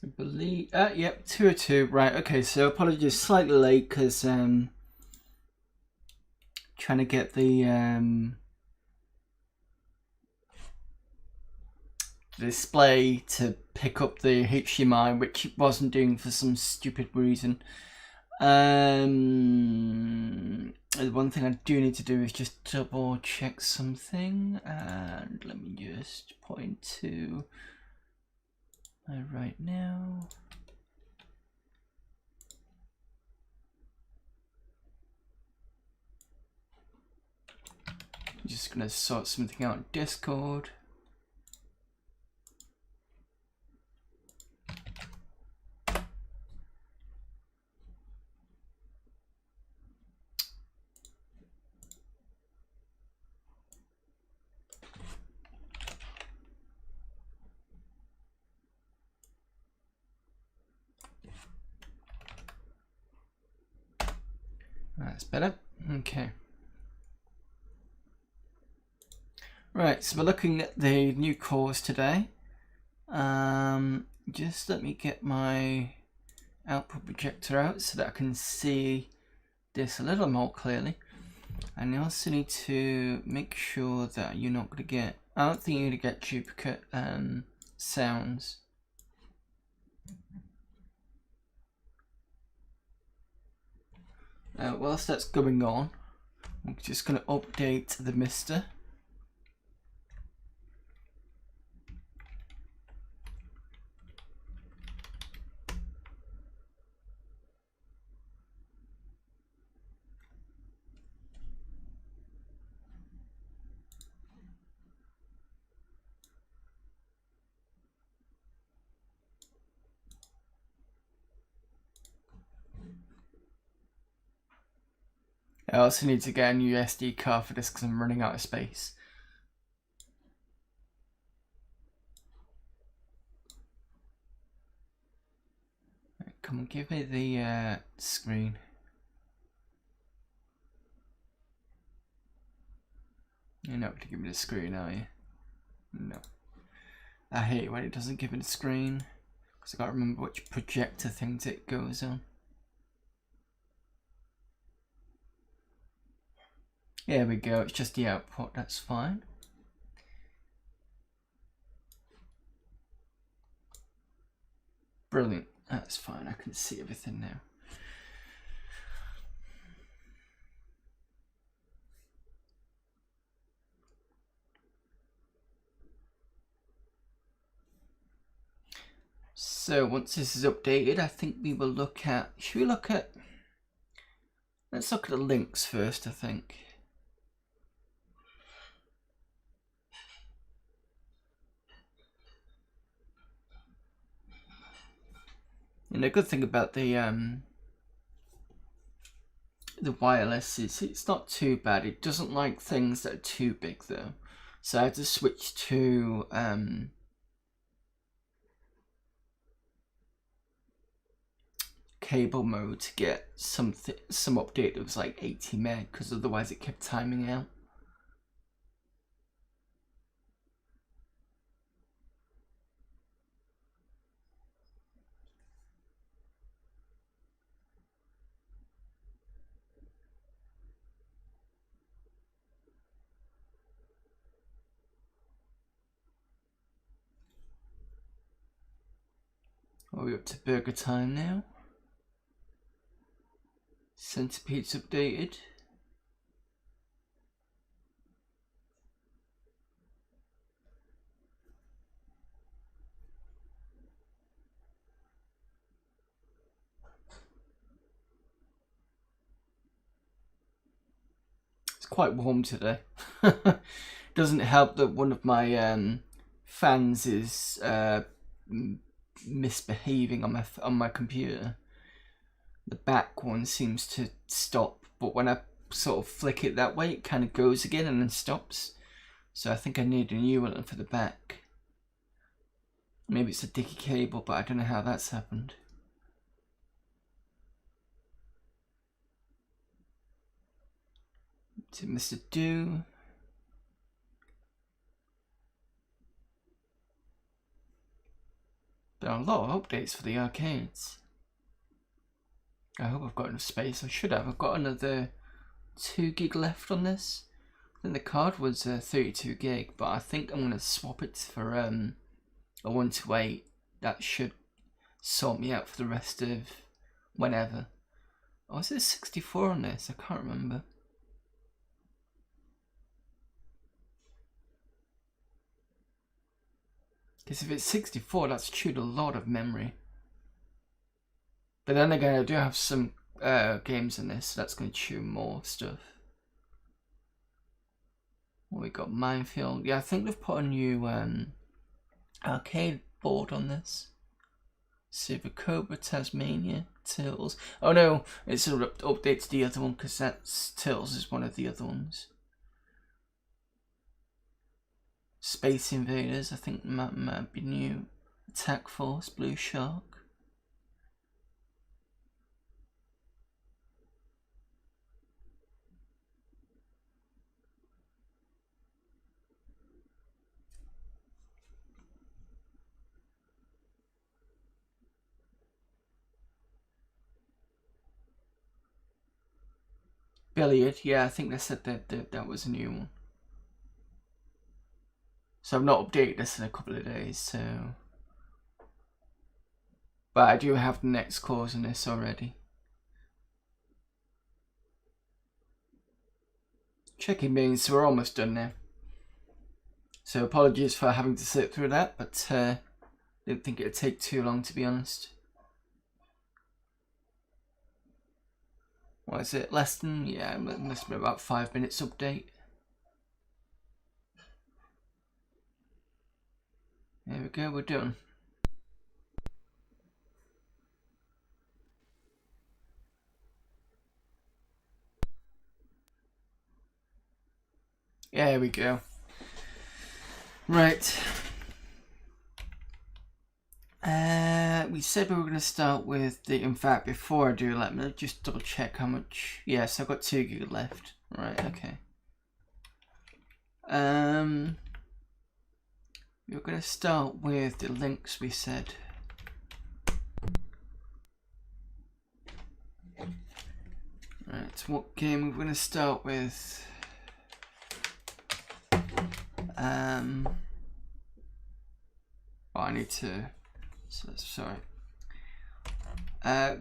I believe, yep, 202, right, okay, so apologies, slightly late, because, trying to get the display to pick up the HDMI, which it wasn't doing for some stupid reason. One thing I do need to do is just double check something, and let me just point to my right now. I'm just gonna sort something out in Discord. That's better. Okay. Right, so we're looking at the new cores today. Just let me get my output projector out so that I can see this a little more clearly. And you also need to make sure that you're not going to get, I don't think you're going to get duplicate sounds. Whilst that's going on, I'm just going to update the MiSTer. I also need to get a new SD card for this because I'm running out of space. Right, come on, give me the screen. You're not going to give me the screen, are you? No. I hate when it doesn't give me the screen because I can't remember which projector things it goes on. There we go, it's just the output, that's fine. Brilliant, that's fine, I can see everything now. So once this is updated, I think we will look at, should we look at, let's look at the Lynx first, I think. And the good thing about the wireless is it's not too bad. It doesn't like things that are too big though. So I had to switch to cable mode to get some update that was like 80 meg because otherwise it kept timing out. Are we up to burger time now? Centipede's updated. It's quite warm today. Doesn't help that one of my fans is misbehaving on my computer. The back one seems to stop, but when I sort of flick it that way, it kind of goes again and then stops. So I think I need a new one for the back. Maybe it's a dicky cable, but I don't know how that's happened. To MiSTer Do. There are a lot of updates for the arcades. I hope I've got enough space. I should have. I've got another 2 gig left on this. I think the card was 32 gig, but I think I'm going to swap it for a 128. That should sort me out for the rest of whenever. Oh, is it 64 on this? I can't remember. Because if it's 64, that's chewed a lot of memory. But then again, I do have some games in this, so that's going to chew more stuff. Well, we got Minefield. Yeah, I think they've put a new arcade board on this. Silver Cobra, Tasmania, Turtles. Oh no, it's an update to the other one because that's Turtles is one of the other ones. Space Invaders, I think might be new. Attack Force, Blue Shark. Billiard, yeah, I think they said that was a new one. So I've not updated this in a couple of days, so... But I do have the next course in this already. Checking means we're almost done now. So apologies for having to sit through that, but didn't think it'd take too long, to be honest. What is it? Less than, yeah, it must be about 5 minutes update. There we go, we're done. There we go. Right. We said we were going to start with the, in fact, before I do, let me just double check how much. Yes, I've got 2 gig left. Right, okay. We're going to start with the Lynx, we said. Right, what game we're going to start with? Oh, I need to. So, sorry.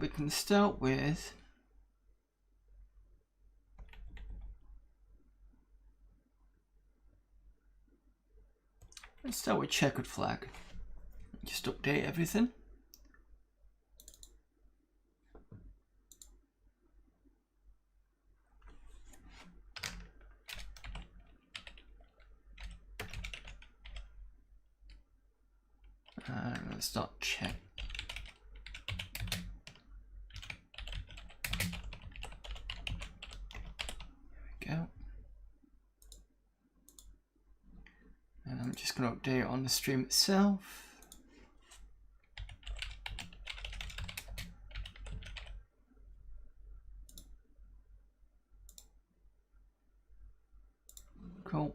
We can start with. Let's start with Checkered Flag. Just update everything. Let's not check. There we go. And I'm just going to update it on the stream itself. Cool.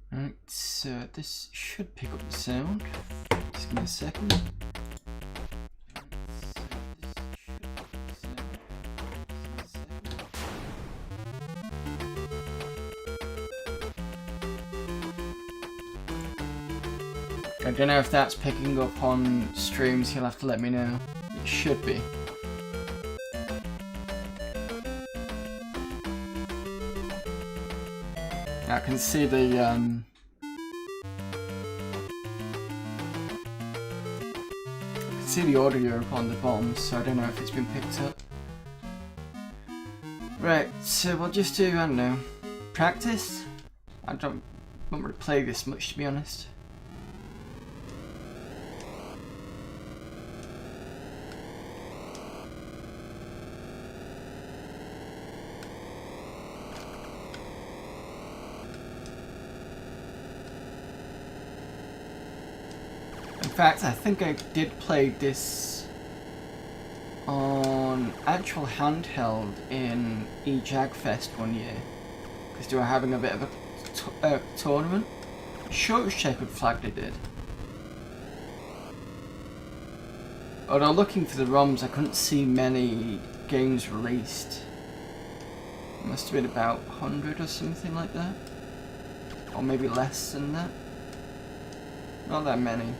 Right, so this should pick up the sound. Just give me a second. I don't know if that's picking up on streams, you'll have to let me know. It should be. I can see the I can see the audio on the bottom, so I don't know if it's been picked up. Right, so we'll just do, I don't know, practice? I don't really play this much, to be honest. In fact, I think I did play this on on actual handheld in eJagFest one year, because they were having a bit of a tournament. Sure, it was Checkered Flag they did. Although looking for the ROMs, I couldn't see many games released. It must have been about 100 or something like that. Or maybe less than that. Not that many.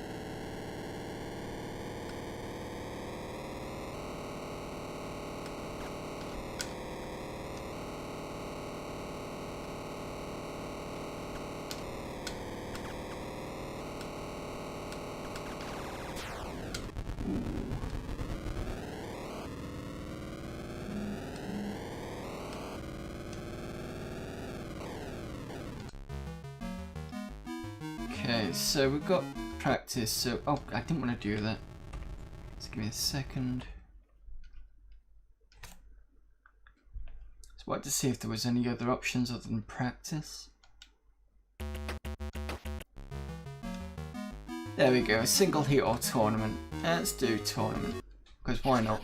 Okay, so we've got practice, so... Oh, I didn't want to do that. Just give me a second. Just wanted to see if there was any other options other than practice. There we go, single heat or tournament. Let's do tournament, because why not?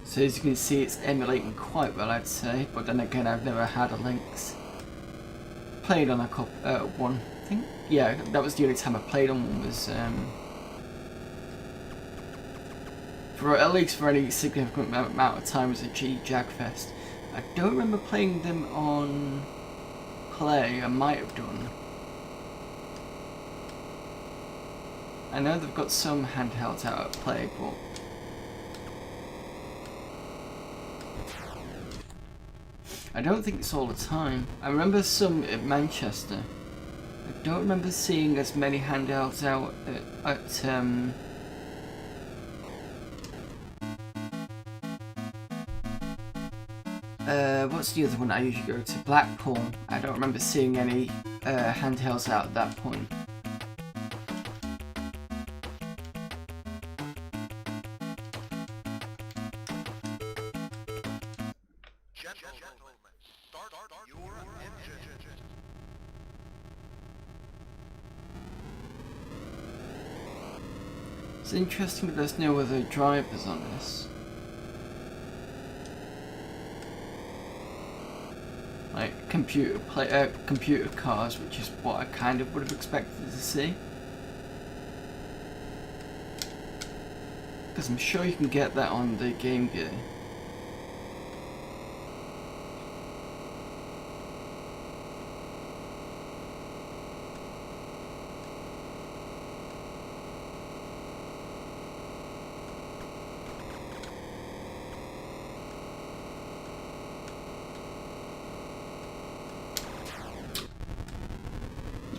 So as you can see, it's emulating quite well, I'd say, but then again, I've never had a Lynx. Played on a one, I think. Yeah, that was the only time I played on one, was for at least for any significant amount of time, was a eJagFest. I don't remember playing them on Play. I might have done. I know they've got some handhelds out at Play, but I don't think it's all the time. I remember some at Manchester. I don't remember seeing as many handhelds out at what's the other one I usually go to? Blackpool. I don't remember seeing any handhelds out at that point. It's interesting that there's no other drivers on this. Like computer cars, which is what I kind of would have expected to see. Because I'm sure you can get that on the Game Gear.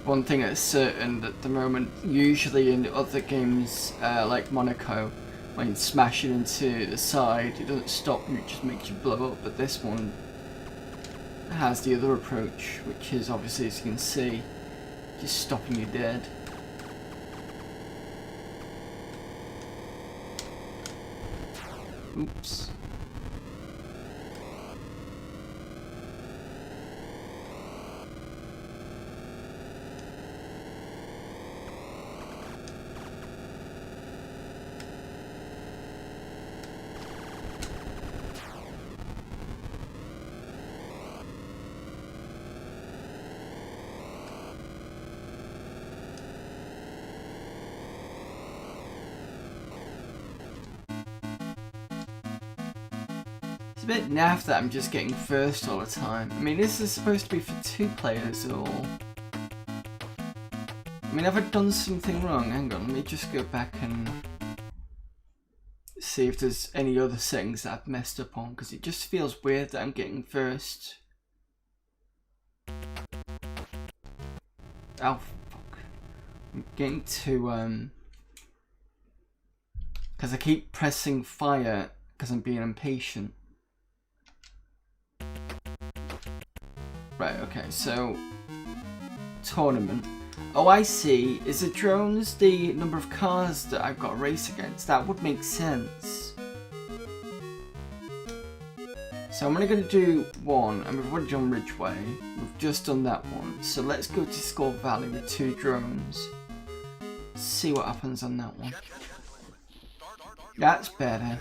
One thing that's certain at the moment, usually in other games like Monaco, when you smash it into the side, it doesn't stop you, it just makes you blow up, but this one has the other approach, which is obviously, as you can see, just stopping you dead. Oops. It's a bit naff that I'm just getting first all the time. I mean, this is supposed to be for 2 players or... I mean, have I done something wrong? Hang on, let me just go back and see if there's any other settings that I've messed up on, because it just feels weird that I'm getting first. Oh, fuck. I'm getting to because I keep pressing fire because I'm being impatient. Right, okay, so tournament. Oh, I see. Is the drones the number of cars that I've got to race against? That would make sense. So I'm only going to do one, and we've already done Ridgeway. We've just done that one. So let's go to Skull Valley with 2 drones. See what happens on that one. That's better.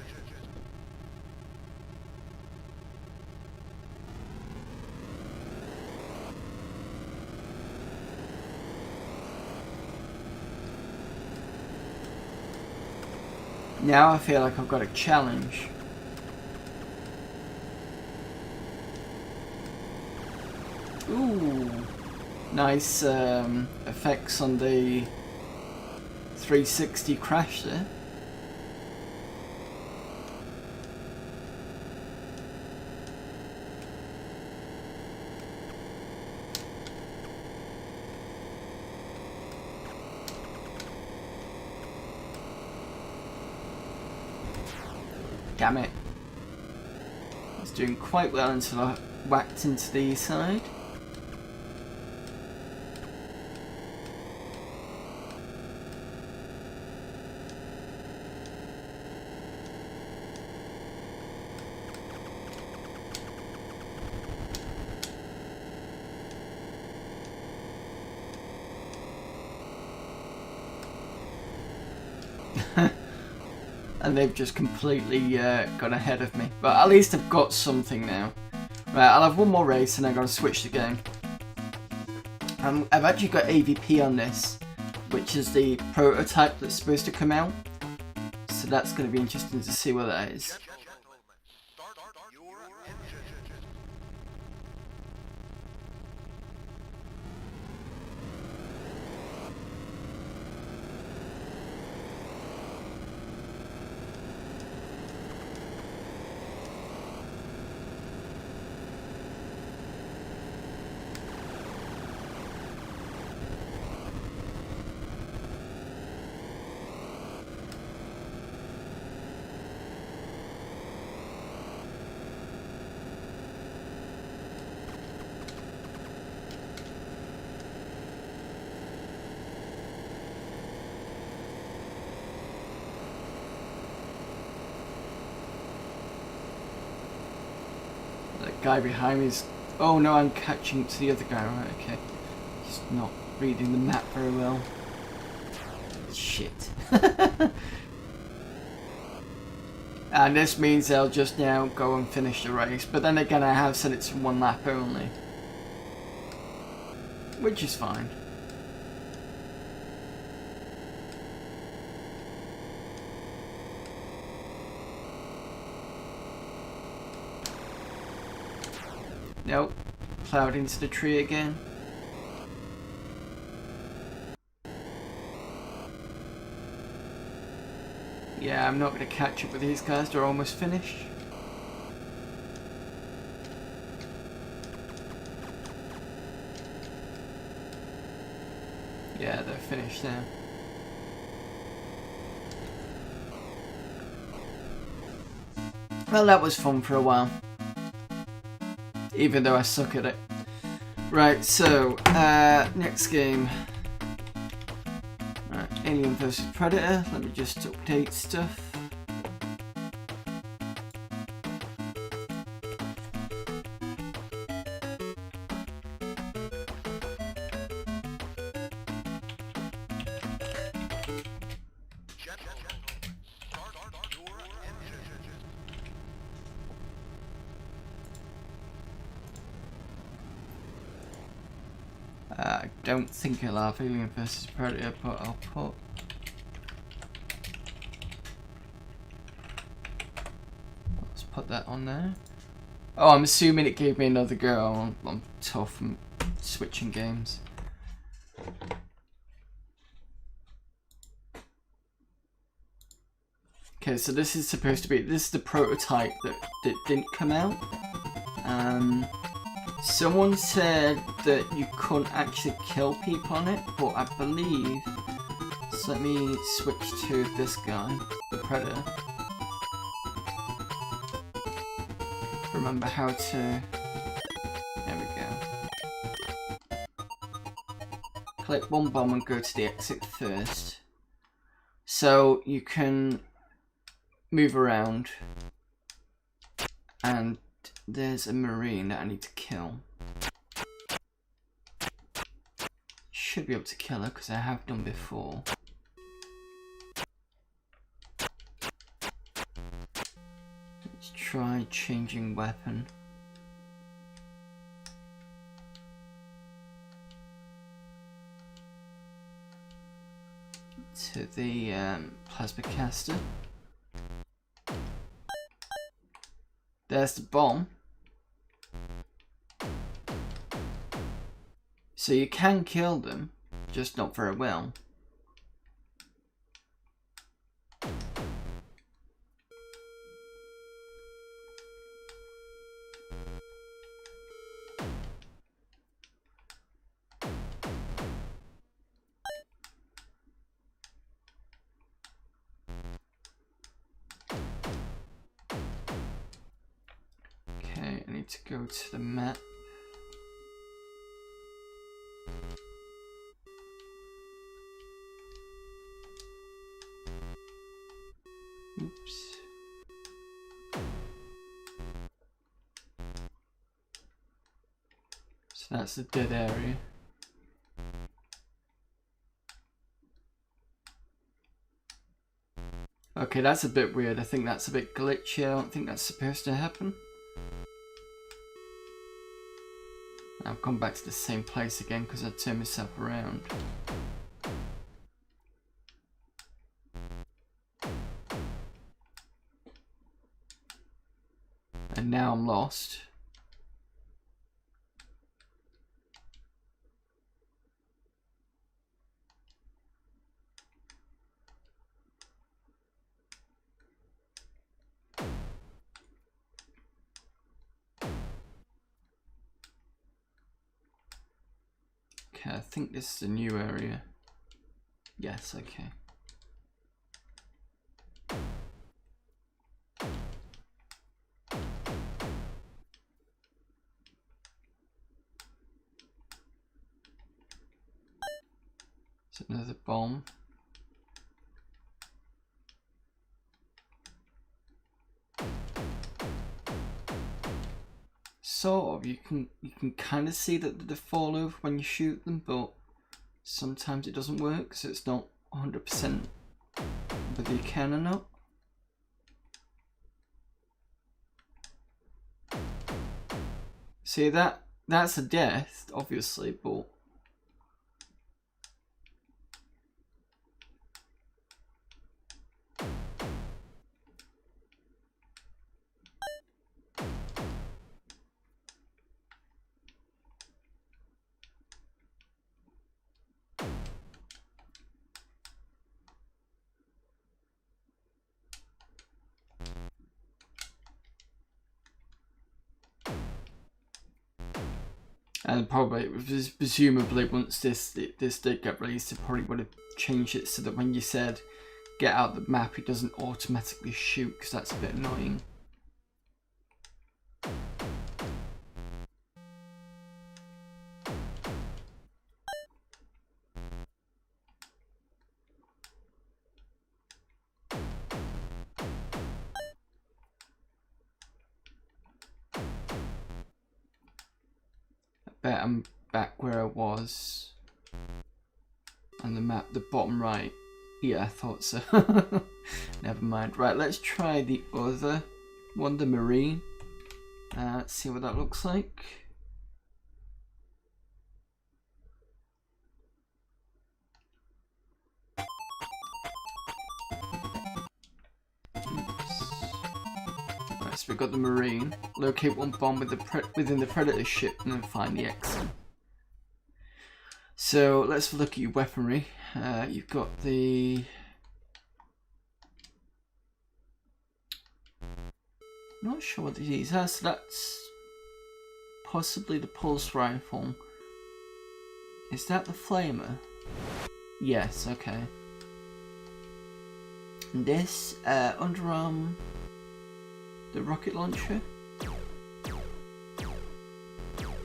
Now I feel like I've got a challenge. Ooh, nice effects on the 360 crash there. Damn it. I was doing quite well until I whacked into the side. And they've just completely got ahead of me. But at least I've got something now. Right, I'll have one more race and I'm going to switch the game. I've actually got AVP on this, which is the prototype that's supposed to come out. So that's going to be interesting to see what that is. That guy behind me is... Oh no, I'm catching to the other guy, right, okay. He's not reading the map very well. Shit. And this means they'll just now go and finish the race. But then again, I have said it's 1 lap only. Which is fine. Nope. Plowed into the tree again. Yeah, I'm not going to catch up with these guys. They're almost finished. Yeah, they're finished now. Well, that was fun for a while. Even though I suck at it. Right, so, next game. Right, Alien vs Predator. Let me just update stuff. I don't think it'll have Alien vs Predator, but I'll put... Let's put that on there. Oh, I'm assuming it gave me another go. I'm tough and switching games. Okay, so this is supposed to be... This is the prototype that didn't come out. Someone said that you couldn't actually kill people on it, but I believe So let me switch to this guy, the Predator. Remember how to... There we go. Collect one bomb and go to the exit first. So you can move around. And there's a Marine that I need to kill. Should be able to kill her because I have done before. Let's try changing weapon. To the plasma caster. There's the bomb. So you can kill them, just not very well. Okay, I need to go to the map. Oops. So that's the dead area. Okay, that's a bit weird. I think that's a bit glitchy. I don't think that's supposed to happen. I've gone back to the same place again because I turned myself around. And now I'm lost. Okay, I think this is a new area. Yes, okay. It's another bomb. Sort of, you can kind of see that they fall over when you shoot them, but sometimes it doesn't work, so it's not 100% whether you can or not. See, that's a death, obviously, but and probably, presumably, once this did get released, it probably would have changed it so that when you said get out the map, it doesn't automatically shoot, because that's a bit annoying. Bet I'm back where I was on the map, the bottom right. Yeah, I thought so. Never mind. Right, let's try the other one, the Marine. Let's see what that looks like. Right, so we've got the Marine. Locate one bomb with within the Predator ship and then find the exit. So let's look at your weaponry. You've got the... Not sure what these are, so that's possibly the pulse rifle. Is that the flamer? Yes, okay. And this underarm, the rocket launcher.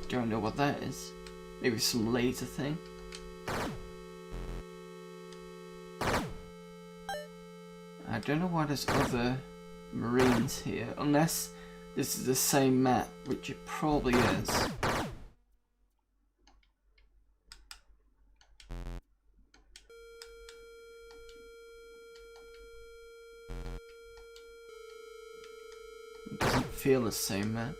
Don't know what that is. Maybe some laser thing. I don't know why there's other marines here, unless this is the same map, which it probably is. It doesn't feel the same map.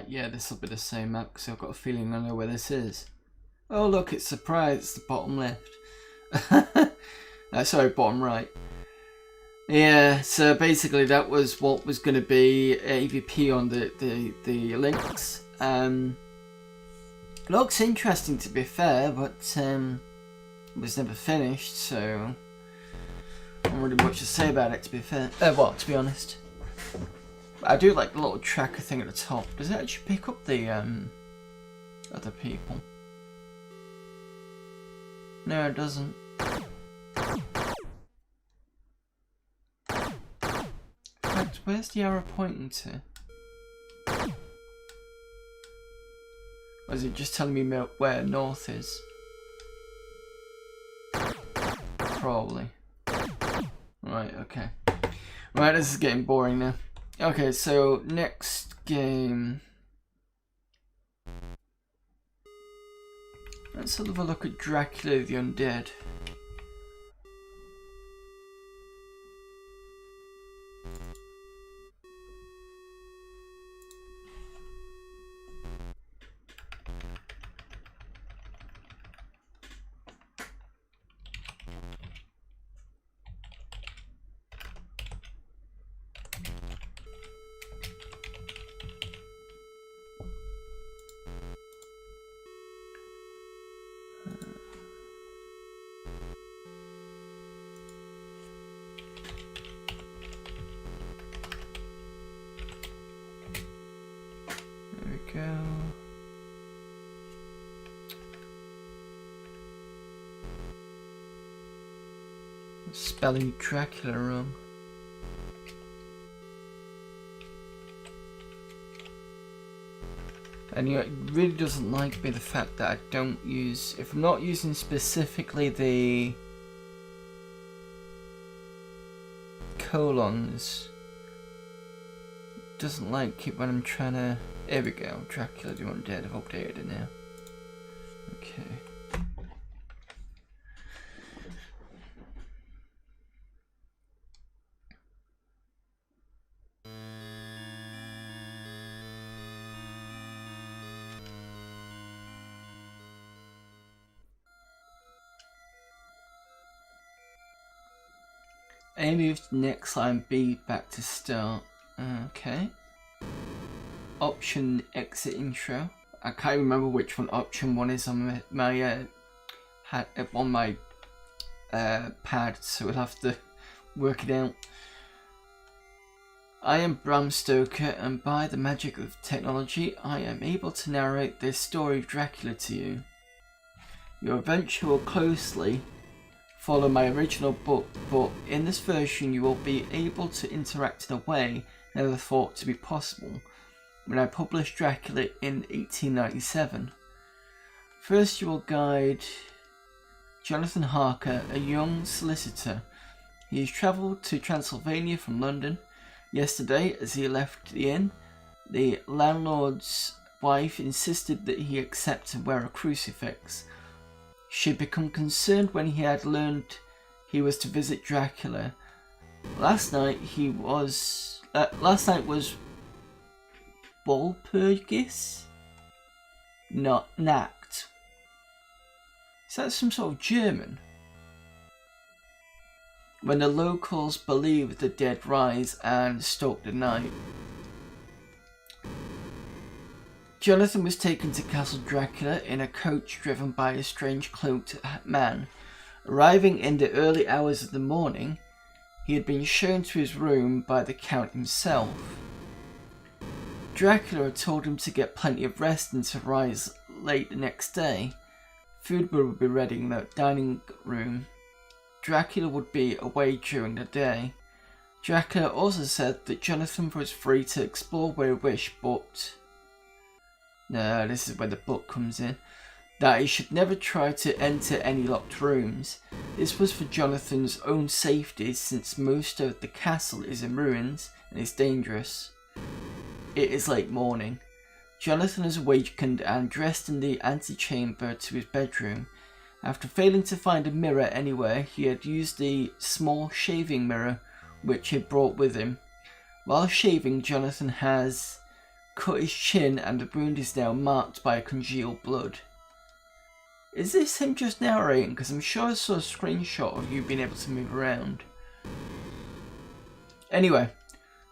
Yeah, this will be the same map because I've got a feeling I know where this is. Oh look, it's surprise, it's the bottom left. Sorry, bottom right. Yeah, so basically that was what was going to be AVP on the Lynx. Looks interesting to be fair, but it was never finished, so not really much to say about it to be fair. Well, to be honest. I do like the little tracker thing at the top. Does it actually pick up the other people? No, it doesn't. In fact, where's the arrow pointing to? Or is it just telling me where north is? Probably. Right, okay. Right, this is getting boring now. Okay, so next game. Let's have a look at Dracula the Undead. Go. Spelling Dracula wrong. And it really doesn't like me the fact that I don't use, if I'm not using specifically the colons, it doesn't like it when I'm trying to. Here we go, Dracula the Undead, I've updated it now. Okay. A move to next line, B back to start. Okay. Option exit intro. I can't remember which one option one is on my pad, so we'll have to work it out. I am Bram Stoker, and by the magic of technology, I am able to narrate this story of Dracula to you. Your adventure will closely follow my original book, but in this version you will be able to interact in a way never thought to be possible when I published Dracula in 1897. First you will guide Jonathan Harker, a young solicitor. He has travelled to Transylvania from London. Yesterday, as he left the inn, the landlord's wife insisted that he accept and wear a crucifix. She had become concerned when he had learned he was to visit Dracula. Last night was Walpurgis? Not Nacht. Is that some sort of German? when the locals believed the dead rise and stalk the night. Jonathan was taken to Castle Dracula in a coach driven by a strange cloaked man. Arriving in the early hours of the morning, he had been shown to his room by the Count himself. Dracula had told him to get plenty of rest and to rise late the next day. Food would be ready in the dining room. Dracula would be away during the day. Dracula also said that Jonathan was free to explore where he wished, but... No, this is where the book comes in. That he should never try to enter any locked rooms. This was for Jonathan's own safety, since most of the castle is in ruins and is dangerous. It is late morning. Jonathan is awakened and dressed in the antechamber to his bedroom. After failing to find a mirror anywhere, he had used the small shaving mirror which he brought with him. While shaving, Jonathan has cut his chin and the wound is now marked by congealed blood. Is this him just narrating? Because I'm sure I saw a screenshot of you being able to move around. Anyway,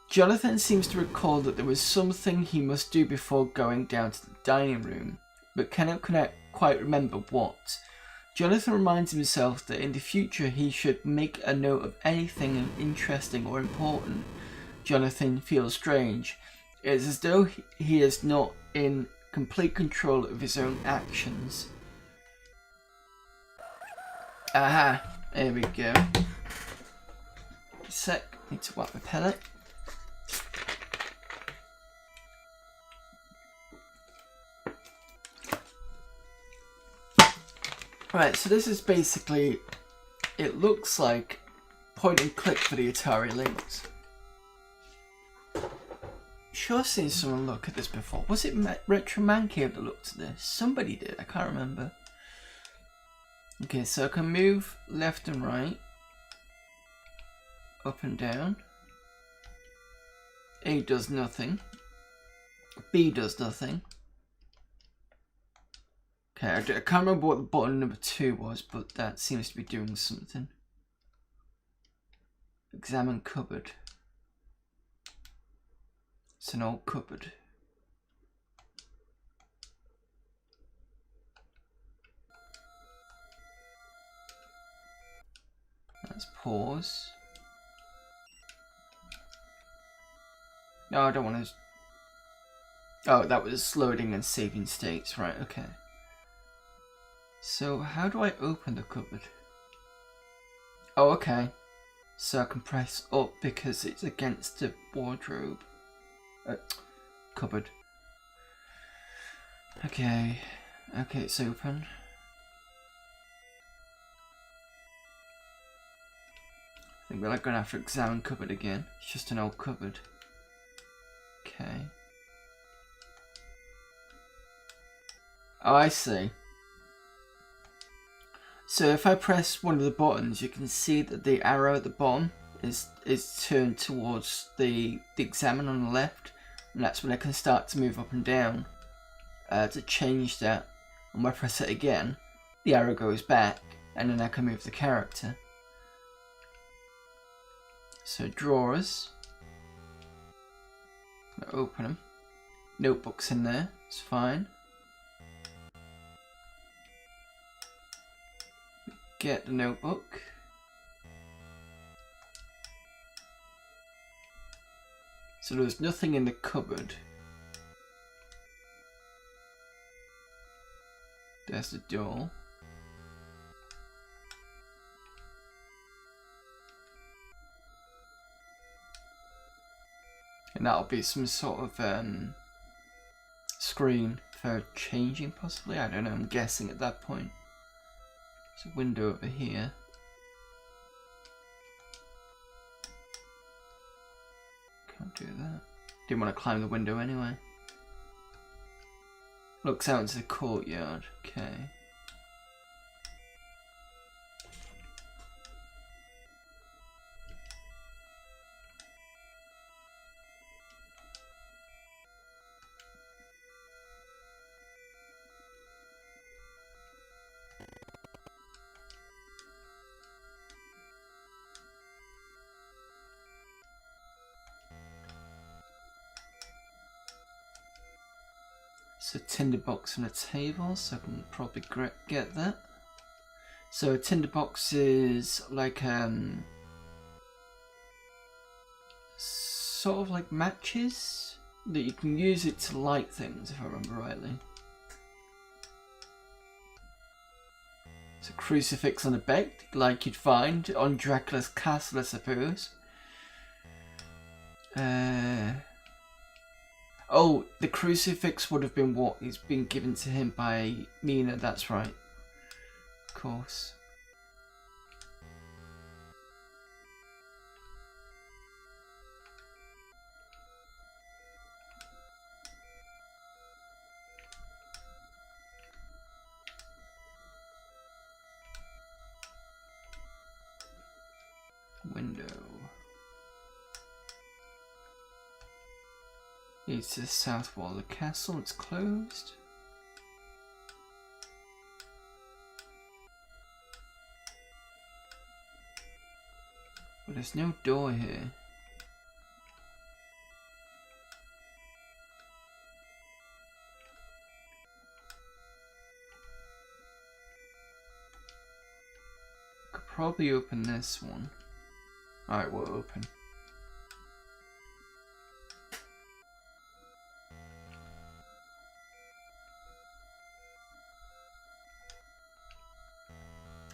Jonathan seems to recall that there was something he must do before going down to the dining room, but cannot quite remember what. Jonathan reminds himself that in the future he should make a note of anything interesting or important. Jonathan feels strange. It is as though he is not in complete control of his own actions. Aha, there we go. A sec, need to wipe the palette. Right, so this is basically, it looks like point and click for the Atari Lynx. Sure, I've seen someone look at this before. Was it Retro Man Cave that looked at this? Somebody did, I can't remember. Okay, so I can move left and right, up and down. A does nothing. B does nothing. Okay, I can't remember what the button number 2 was, but that seems to be doing something. Examine cupboard. It's an old cupboard. Let's pause. No, I don't want to... Oh, that was loading and saving states. Right, okay. So, how do I open the cupboard? Oh, okay. So I can press up because it's against the wardrobe. Cupboard. Okay. Okay, it's open. I think we're like gonna have to examine cupboard again. It's just an old cupboard. Okay. Oh, I see. So if I press one of the buttons, you can see that the arrow at the bottom is turned towards the examine on the left, and that's when I can start to move up and down to change that. And when I press it again, the arrow goes back, and then I can move the character. So drawers, open them. Notebooks in there, it's fine. Get the notebook. So there's nothing in the cupboard. There's the door. And that'll be some sort of screen for changing, possibly. I don't know, I'm guessing at that point. There's a window over here. Can't do that. Didn't want to climb the window anyway. Looks out into the courtyard. Okay. So tinderbox on a table, so I can probably get that. So a tinderbox is like sort of like matches that you can use it to light things, if I remember rightly. It's a crucifix on a bed, like you'd find on Dracula's castle, I suppose. Oh, the crucifix would have been what is been given to him by Nina, that's right. Of course. Window. Leads to the south wall of the castle. It's closed. But there's no door here. Could probably open this one. Alright, we'll open.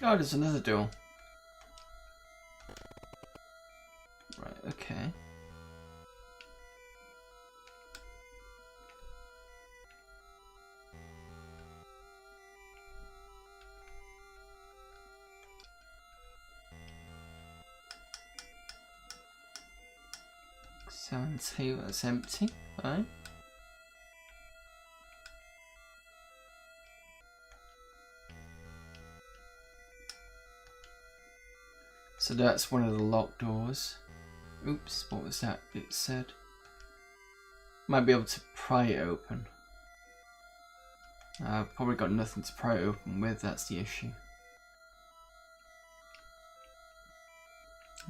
Oh, there's another door. Right, okay. Sounds here, that's empty. Fine. So that's one of the locked doors. Oops, what was that it said? Might be able to pry it open. I've probably got nothing to pry it open with, that's the issue.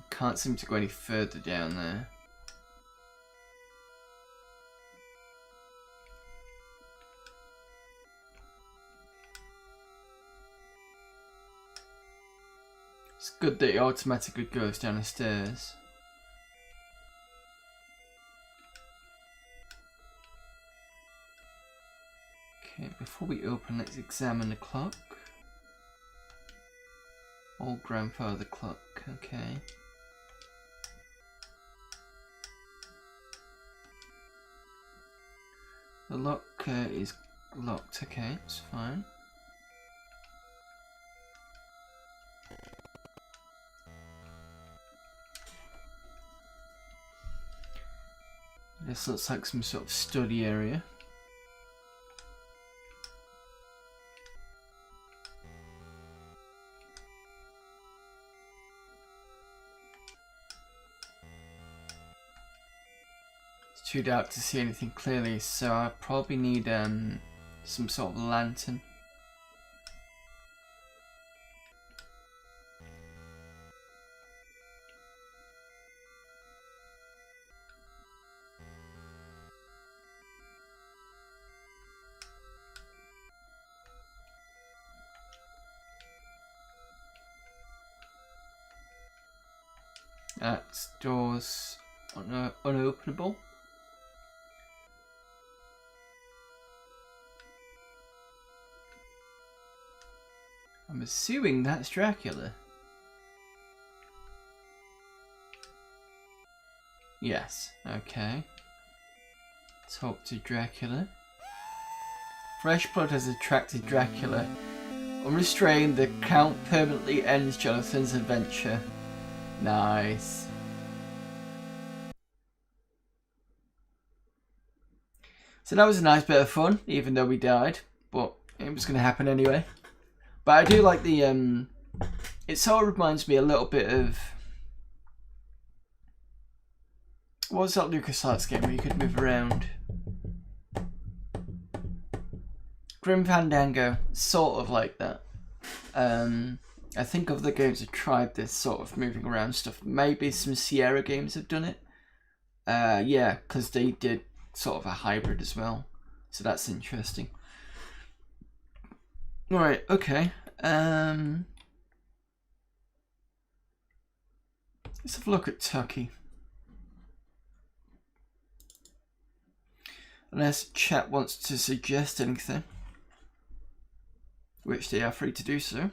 Can't seem to go any further down there. It's good that it automatically goes down the stairs. Okay, before we open, let's examine the clock. Old grandfather clock, okay. The lock is locked, okay, it's fine. This looks like some sort of study area. It's too dark to see anything clearly, so I probably need some sort of lantern. That door's unopenable. I'm assuming that's Dracula. Yes, okay. Talk to Dracula. Fresh blood has attracted Dracula. Unrestrained, the Count permanently ends Jonathan's adventure. Nice. So that was a nice bit of fun, even though we died, but it was going to happen anyway. But I do like the, it sort of reminds me a little bit of, what was that LucasArts game where you could move around? Grim Fandango, sort of like that. I think other games have tried this sort of moving around stuff. Maybe some Sierra games have done it. Yeah, because they did sort of a hybrid as well. So that's interesting. Alright, okay. Let's have a look at Turkey. Unless chat wants to suggest anything, which they are free to do so.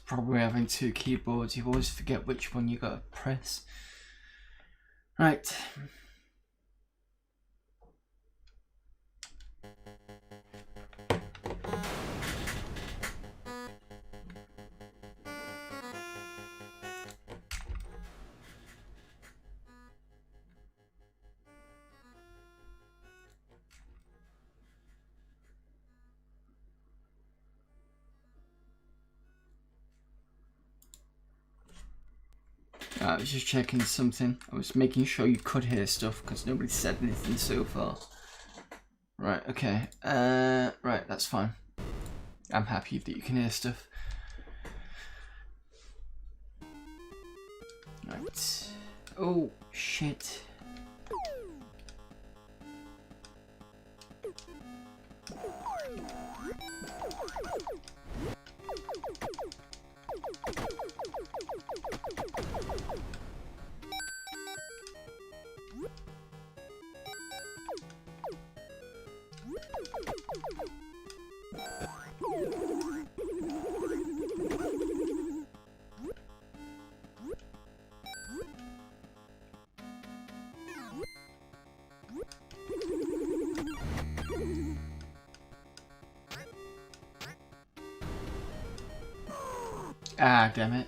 Probably having two keyboards, you always forget which one you gotta press. Right. I was just checking something. I was making sure you could hear stuff because nobody said anything so far. Right, okay. Right, that's fine. I'm happy that you can hear stuff. Right. Oh, shit. Ah, damn it.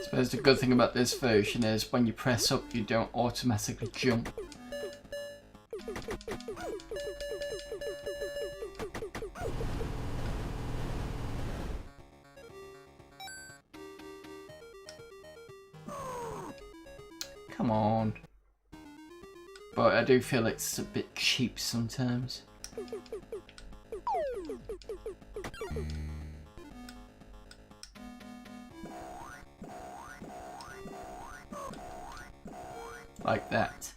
I suppose the good thing about this version is when you press up, you don't automatically jump. Come on. But I do feel it's a bit cheap sometimes. Like that.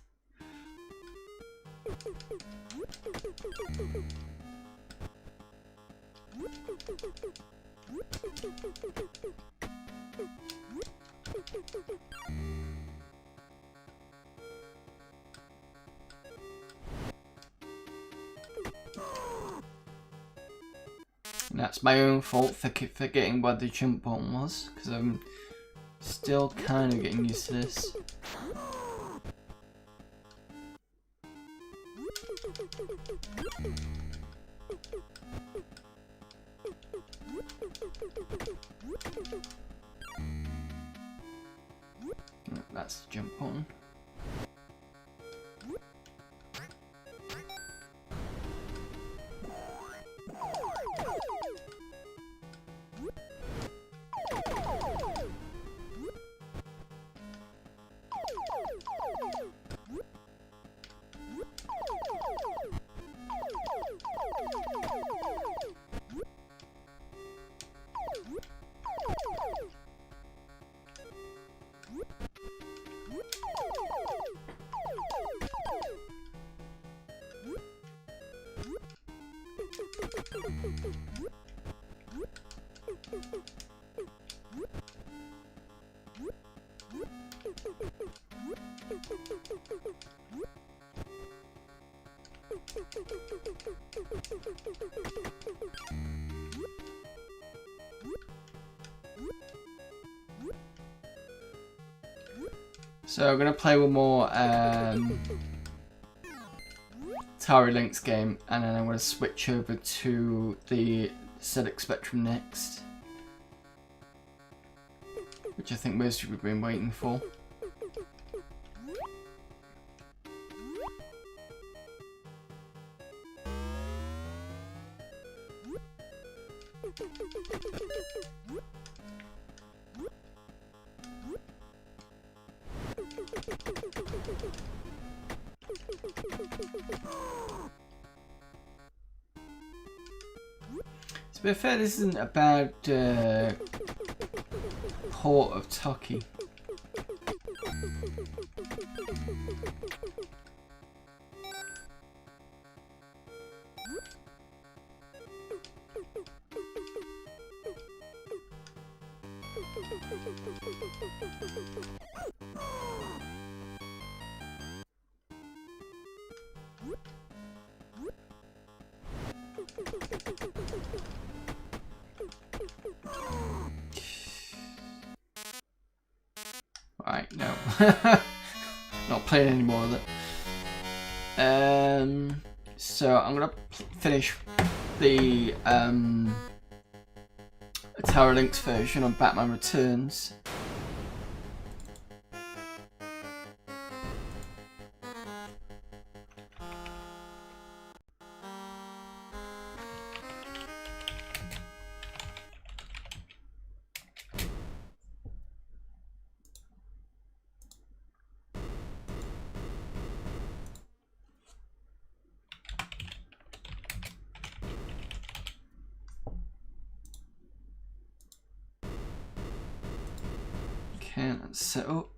And that's my own fault for forgetting what the jump button was, because I'm still kind of getting used to this. That's the jump button. So I'm gonna play one more Lynx game, and then I'm gonna switch over to the ZX Spectrum next, which I think most people have been waiting for. To be fair, this isn't a bad port of Toki. Right, no. Not playing any more of it. So I'm gonna finish the Lynx version on Batman Returns. Okay, let's set up.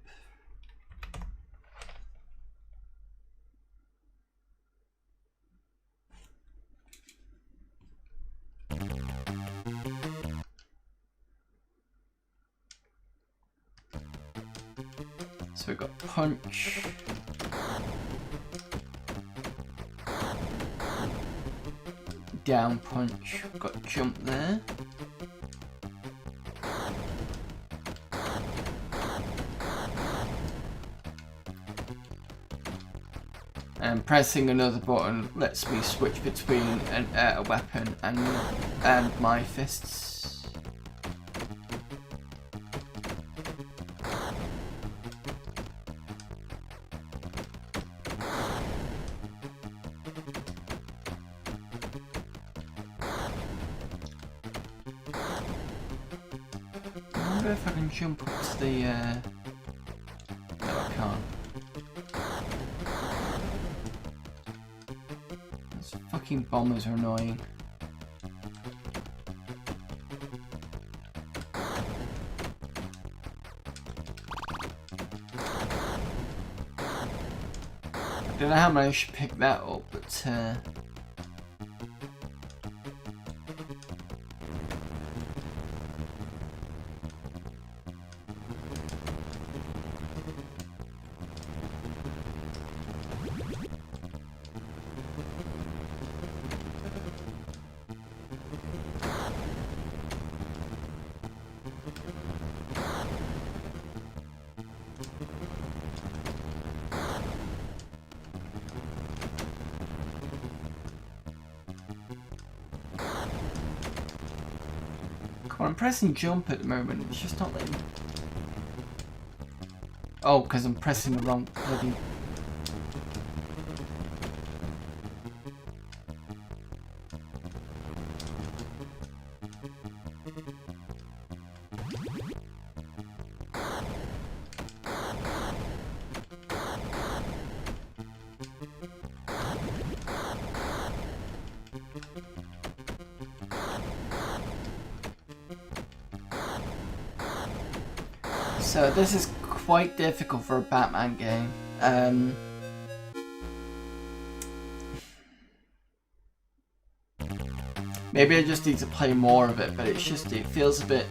So we've got punch, down punch, we've got jump there. And pressing another button lets me switch between a weapon and my fists. I wonder if I can jump up to the. No, I can't. Fucking bombers are annoying. I don't know how I managed to pick that up, but I'm pressing jump at the moment, it's just not letting me. Oh, because I'm pressing the wrong bloody. So this is quite difficult for a Batman game. Maybe I just need to play more of it, but it's just, it feels a bit...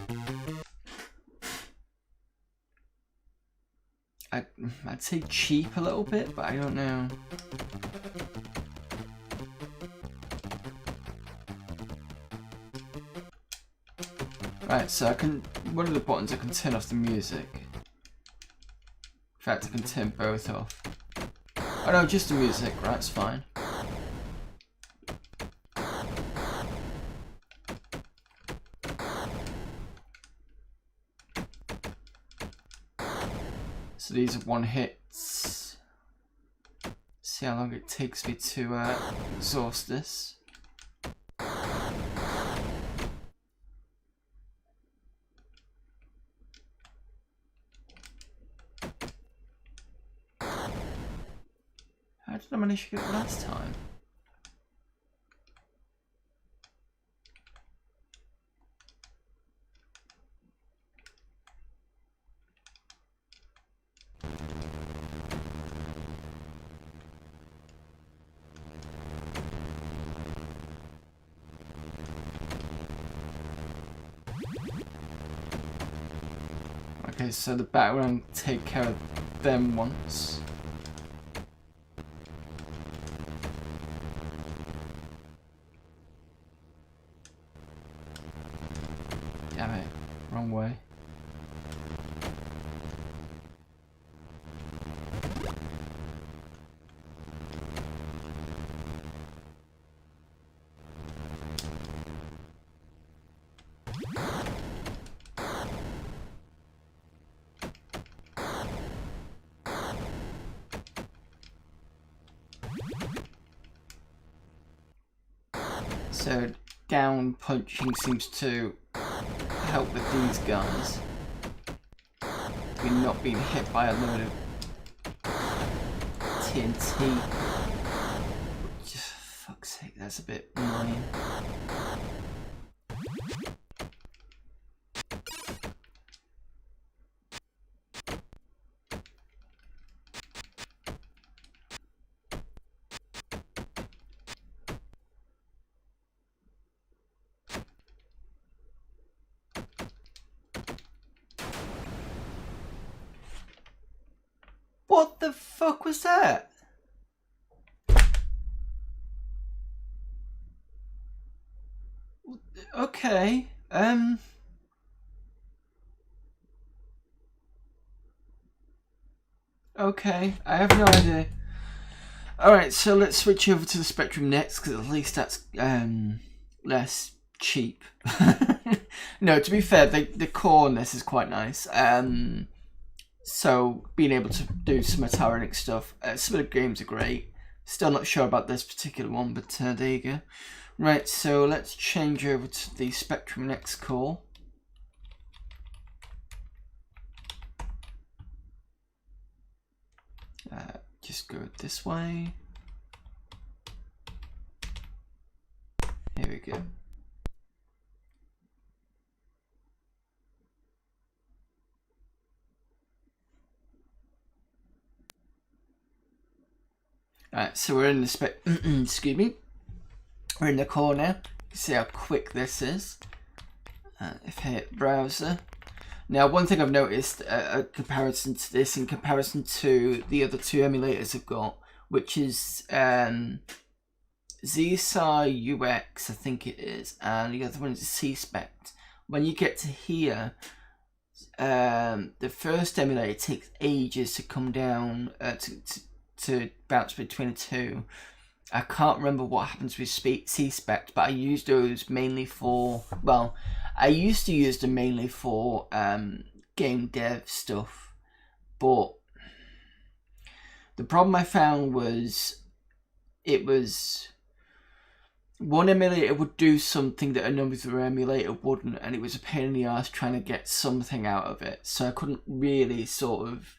I'd say cheap a little bit, but I don't know. Right, so I can, one of the buttons I can turn off the music. In fact, I can turn both off. Oh no, just the music, right, it's fine. So these are one hits. See how long it takes me to exhaust this. How did I manage to get it last time? Okay, so the background take care of them once. Damn it, wrong way. So down punching seems to help with these guys. We're not being hit by a load of TNT. Just fuck's sake, that's a bit annoying. What the fuck was that? Okay, okay, I have no idea. Alright, so let's switch over to the Spectrum next, because at least that's, less cheap. No, to be fair, the core on this is quite nice. So being able to do some Ataric stuff, some of the games are great. Still not sure about this particular one, but there you go. Right, so let's change over to the Spectrum Next core. Just go this way. Here we go. Alright, so we're in the excuse me. We're in the core now. You can see how quick this is. If I hit browser. Now, one thing I've noticed, a comparison to this in comparison to the other two emulators I've got, which is ZSI UX, I think it is, and the other one is C-Spect. When you get to here, the first emulator takes ages to come down, to bounce between the two. I can't remember what happens with C-Spect, but I use those mainly for, well, I used to use them mainly for game dev stuff, but the problem I found was it was one emulator would do something that another emulator wouldn't, and it was a pain in the ass trying to get something out of it, so I couldn't really sort of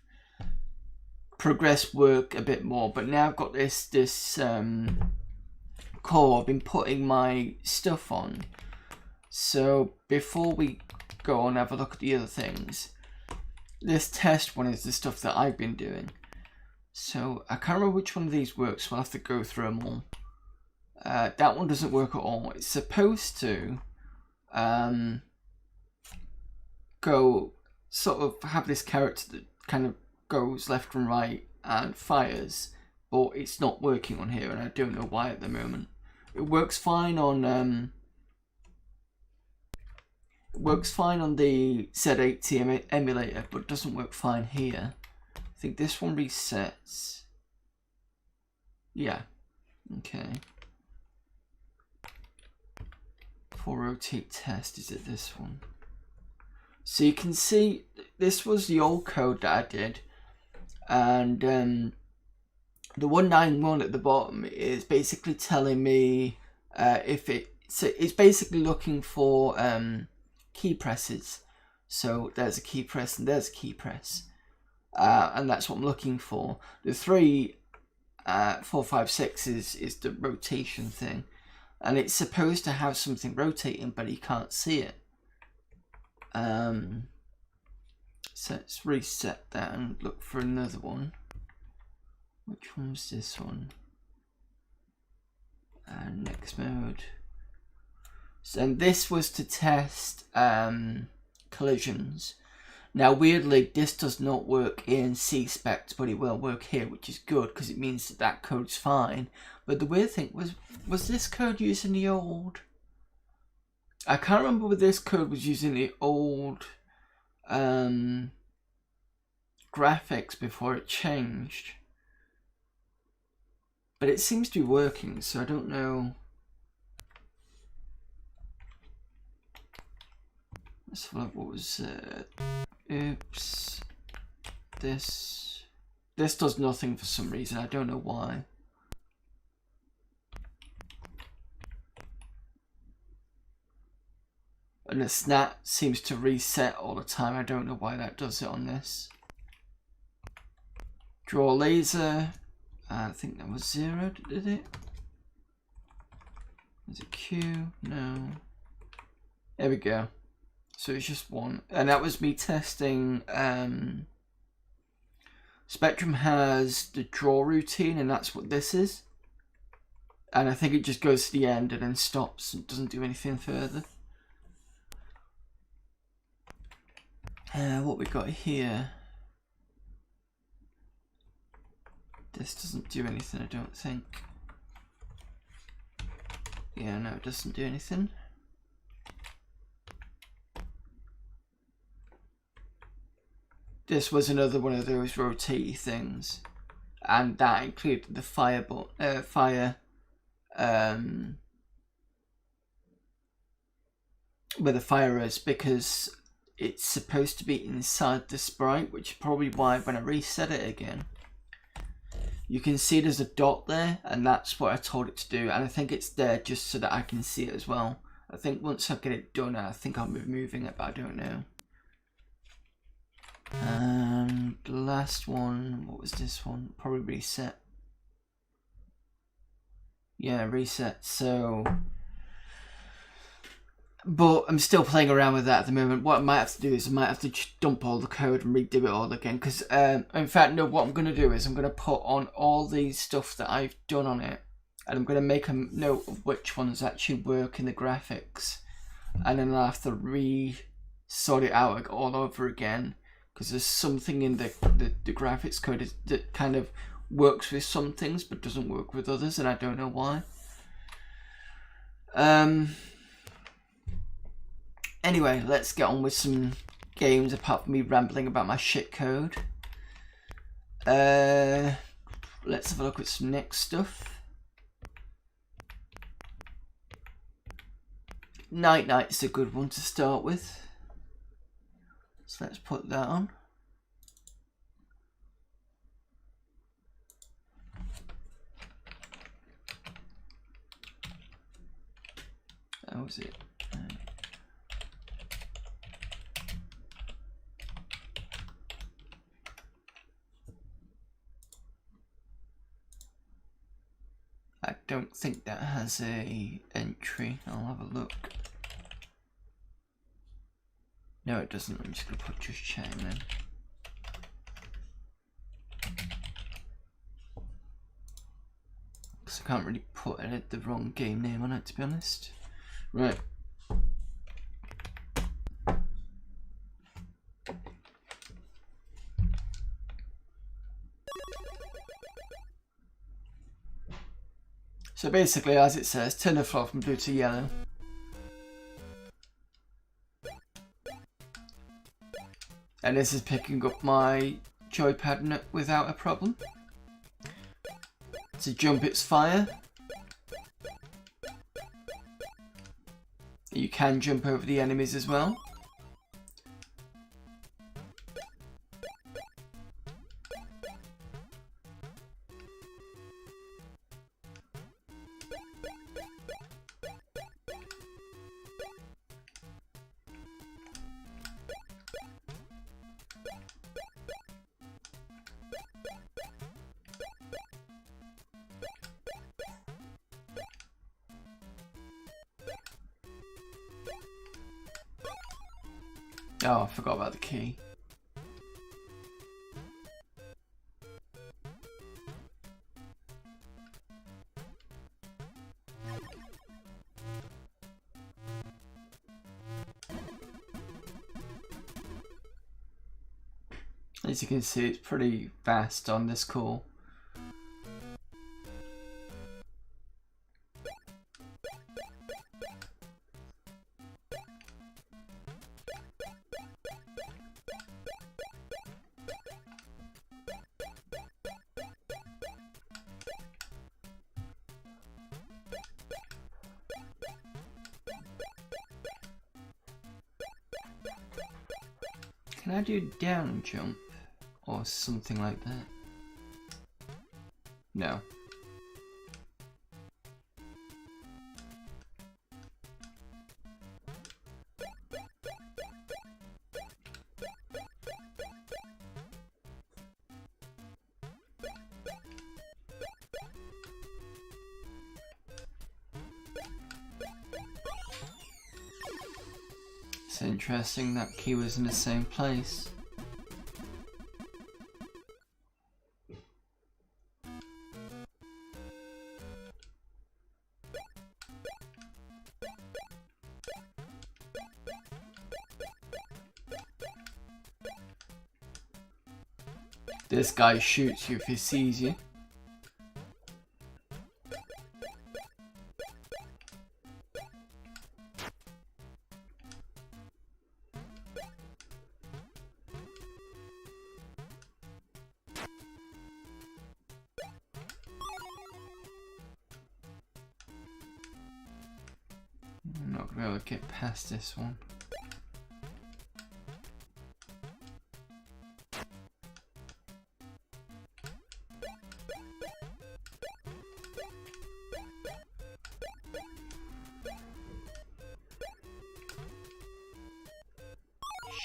progress work a bit more. But now I've got this core I've been putting my stuff on. So before we go on and have a look at the other things, this test one is the stuff that I've been doing. So I can't remember which one of these works, so I'll have to go through them all. That one doesn't work at all. It's supposed to go sort of have this character that kind of goes left and right and fires, but it's not working on here, and I don't know why at the moment. It works fine on the Z80 emulator, but doesn't work fine here. I think this one resets. Yeah. Okay. For rotate test, is it this one? So you can see this was the old code that I did, and the 191 at the bottom is basically telling me if it's basically looking for key presses. So there's a key press and there's a key press, and that's what I'm looking for. The 3, 4, 5, 6 is the rotation thing, and it's supposed to have something rotating, but you can't see it. So let's reset that and look for another one. Which one's this one? And next mode. So, and this was to test collisions. Now weirdly, this does not work in C-Spec, but it will work here, which is good because it means that that code's fine. But the weird thing was this code using the old? I can't remember whether this code was using the old graphics before it changed. But it seems to be working, so I don't know. Let's have a look. What was oops. This does nothing for some reason. I don't know why. And the snap seems to reset all the time. I don't know why that does it on this. Draw laser. I think that was 0, did it? Was it Q? No. There we go. So it's just 1. And that was me testing. Spectrum has the draw routine, and that's what this is. And I think it just goes to the end and then stops and doesn't do anything further. What we got here. This doesn't do anything, I don't think. Yeah, no, it doesn't do anything. This was another one of those rotatey things, and that included the fire where the fire is, because it's supposed to be inside the sprite, which is probably why when I reset it again, you can see there's a dot there, and that's what I told it to do, and I think it's there just so that I can see it as well. I think once I get it done, I think I'll be moving it, but I don't know. And the last one, what was this one? Probably reset. Yeah, reset. So, but I'm still playing around with that at the moment. What I might have to do is I might have to dump all the code and redo it all again. Because, in fact, no, what I'm going to do is I'm going to put on all the stuff that I've done on it. And I'm going to make a note of which ones actually work in the graphics. And then I'll have to re-sort it out all over again. Because there's something in the graphics code that kind of works with some things but doesn't work with others, and I don't know why. Anyway, let's get on with some games apart from me rambling about my shit code. Let's have a look at some next stuff. Night Night's a good one to start with. So let's put that on. How was it? I don't think that has a entry. I'll have a look. No, it doesn't. I'm just going to put just chatting then. because I can't really put the wrong game name on it, to be honest. Right. So basically, as it says, turn the floor from blue to yellow. And this is picking up my joypad without a problem. To jump, it's fire. You can jump over the enemies as well. Oh, I forgot about the key. As you can see, it's pretty fast on this call. Can I do down jump or something like that? No. It's interesting that key was in the same place. This guy shoots you if he sees you. I'm not going to be able to get past this one.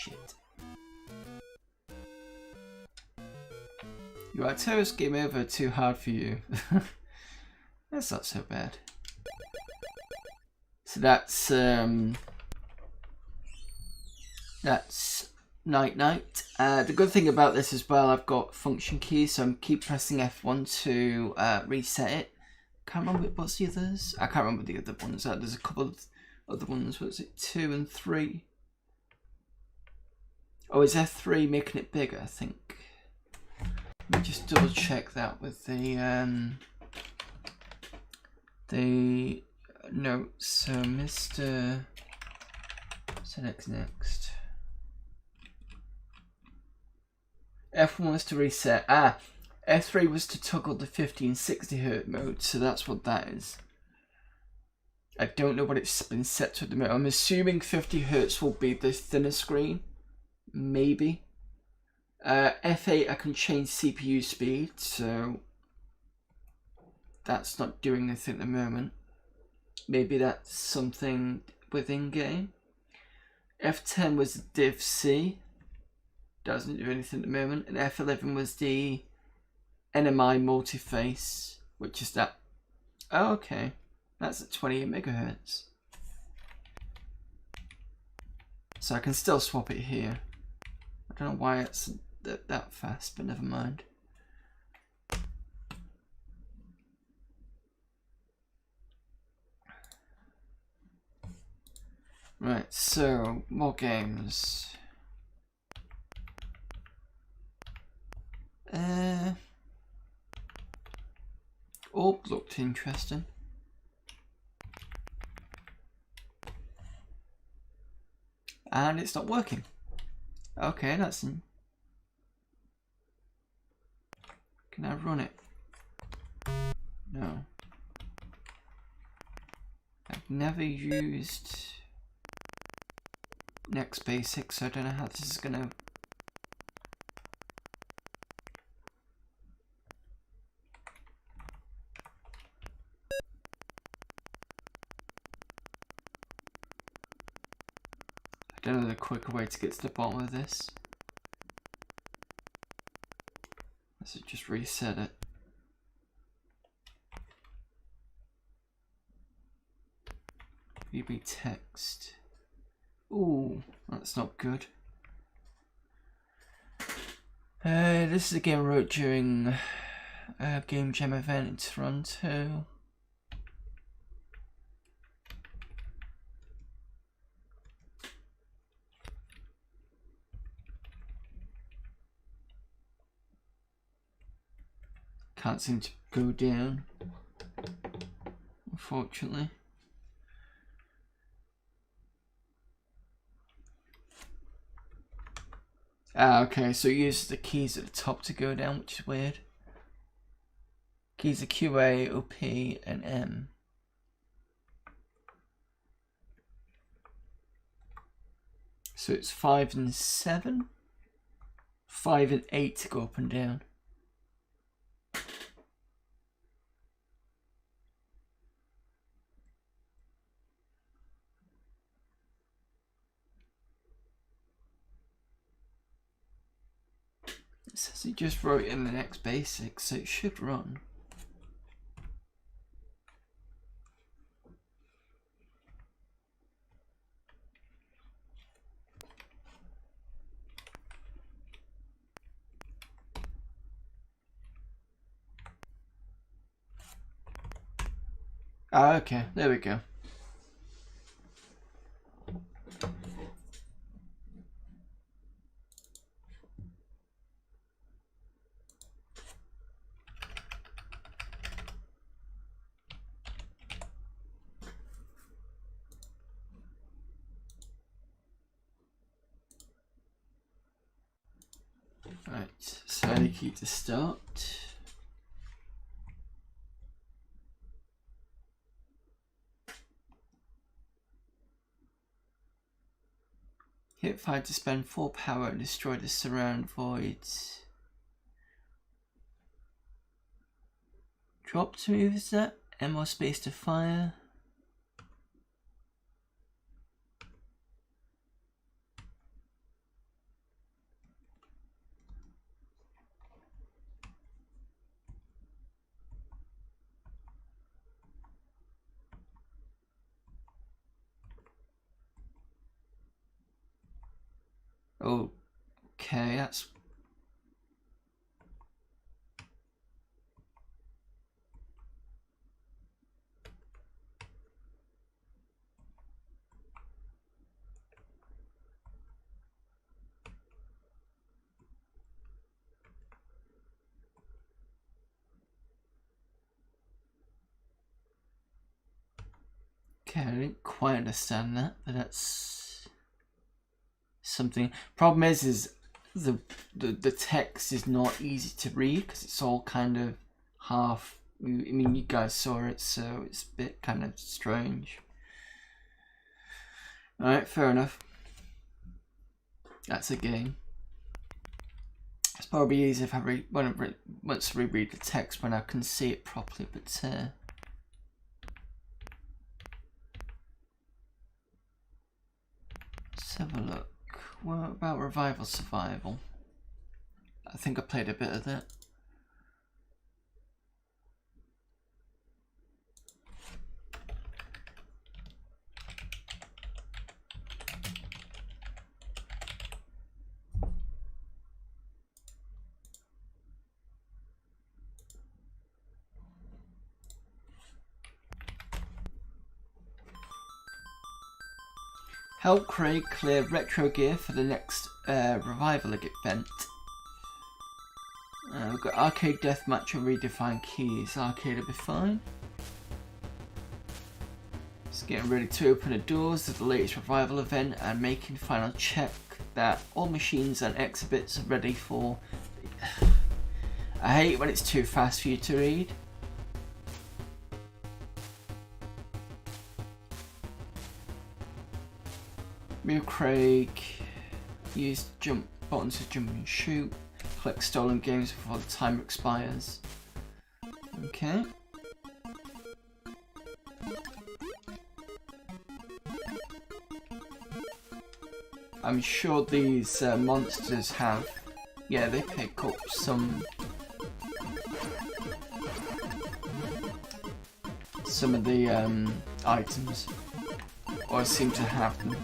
Shit. You are toast, game over, too hard for you. That's not so bad. So that's night night. The good thing about this as well, I've got function keys, so I'm keep pressing F1 to reset it. Can't remember what's the others. I can't remember the other ones. There's a couple of other ones. What's it? 2 and 3. Oh, is F3 making it bigger? I think. Let me just double check that with the notes. So MiSTer select next. F1 was to reset. F3 was to toggle the 1560Hz mode, so that's what that is. I don't know what it's been set to at the moment. I'm assuming 50Hz will be the thinner screen. Maybe. F8 I can change CPU speed, so that's not doing anything at the moment. Maybe that's something within game. F10 was the div C. Doesn't do anything at the moment. And F11 was the NMI multiface, which is that. Oh, okay. That's at 28 MHz. So I can still swap it here. I don't know why it's that fast, but never mind. Right, so more games. Orb looked interesting. And it's not working. Okay, that's... Can I run it? No. I've never used Next Basic, so I don't know how this is gonna... I don't know the quicker way to get to the bottom of this. Let's just reset it. VB text. Ooh, that's not good. This is a game I wrote during a Game Jam event in Toronto. Can't seem to go down, unfortunately. Ah, okay, so you use the keys at the top to go down, which is weird. Keys are QA, OP, and M. So it's 5 and 7? 5 and 8 to go up and down. It says he just wrote in the Next Basic, so it should run. Ah, okay, there we go. Right, so I key to start. Hit 5 to spend 4 power and destroy the surround voids. Drop to move is that? M or space to fire. Okay, that's... Okay, I didn't quite understand that, but that's something. Problem is the text is not easy to read because it's all kind of half. I mean, you guys saw it, so it's a bit kind of strange. All right, fair enough. That's a game. It's probably easier if I once I reread the text when I can see it properly, but. Let's have a look. What about Revival Survival? I think I played a bit of that. Help Craig clear retro gear for the next revival event. We've got arcade deathmatch and redefined keys. Arcade will be fine. Just getting ready to open the doors of the latest revival event and making final check that all machines and exhibits are ready for. I hate when it's too fast for you to read. Move Craig. Use jump buttons to jump and shoot. Collect stolen games before the timer expires. Okay. I'm sure these monsters have, yeah, they pick up some of the items, or seem to have them.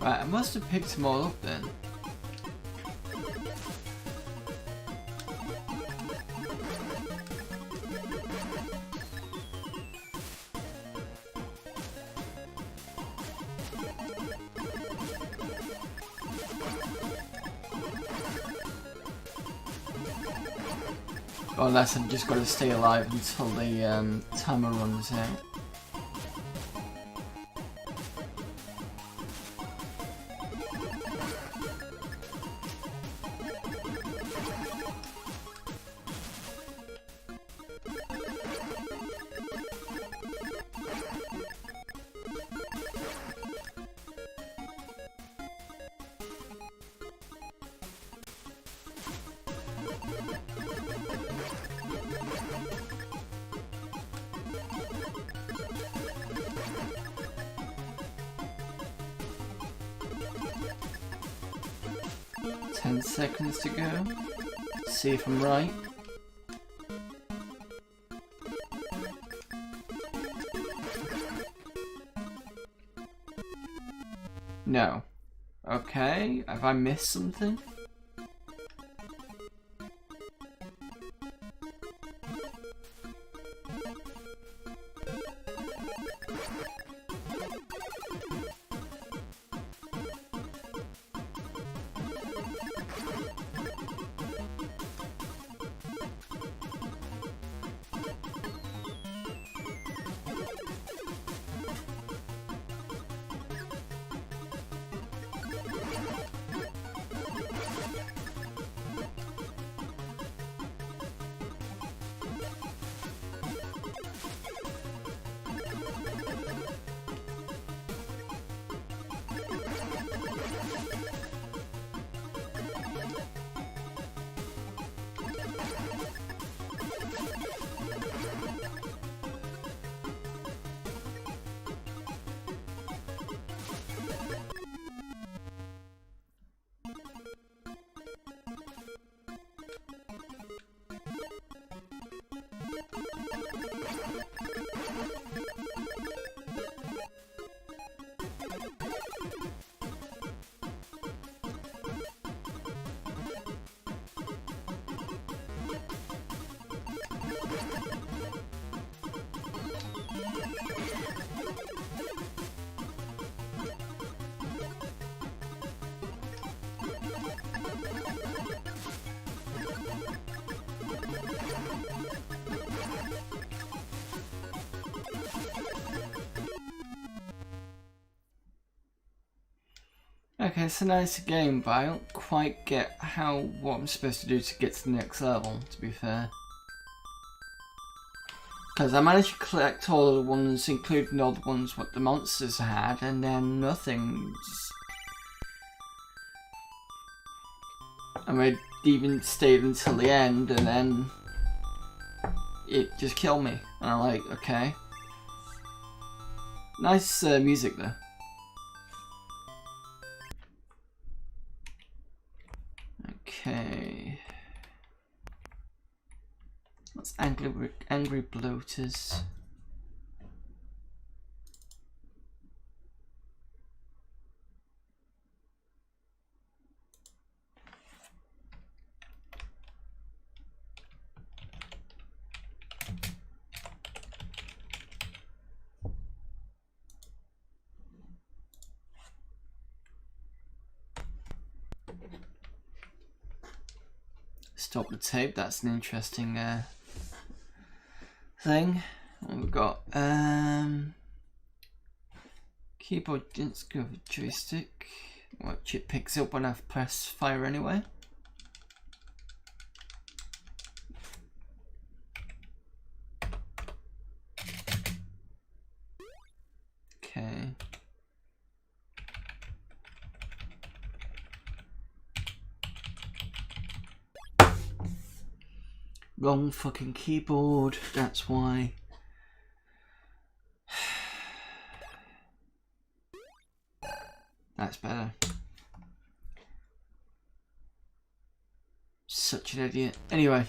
Right, I must have picked them all up then. Or unless I've just got to stay alive until the timer runs out. Ten seconds to go. See if I'm right. No. Okay, have I missed something? Okay, it's a nice game, but I don't quite get what I'm supposed to do to get to the next level, to be fair. Because I managed to collect all the ones, including all the ones what the monsters had, and then nothing. And I even stayed until the end, and then it just killed me. And I'm like, okay. Nice music there. Okay. That's angry bloaters. Stop the tape, that's an interesting thing. What we've got keyboard, let's go with joystick, which it picks up when I've pressed fire anyway. Okay. Wrong fucking keyboard, that's why. That's better. Such an idiot. Anyway.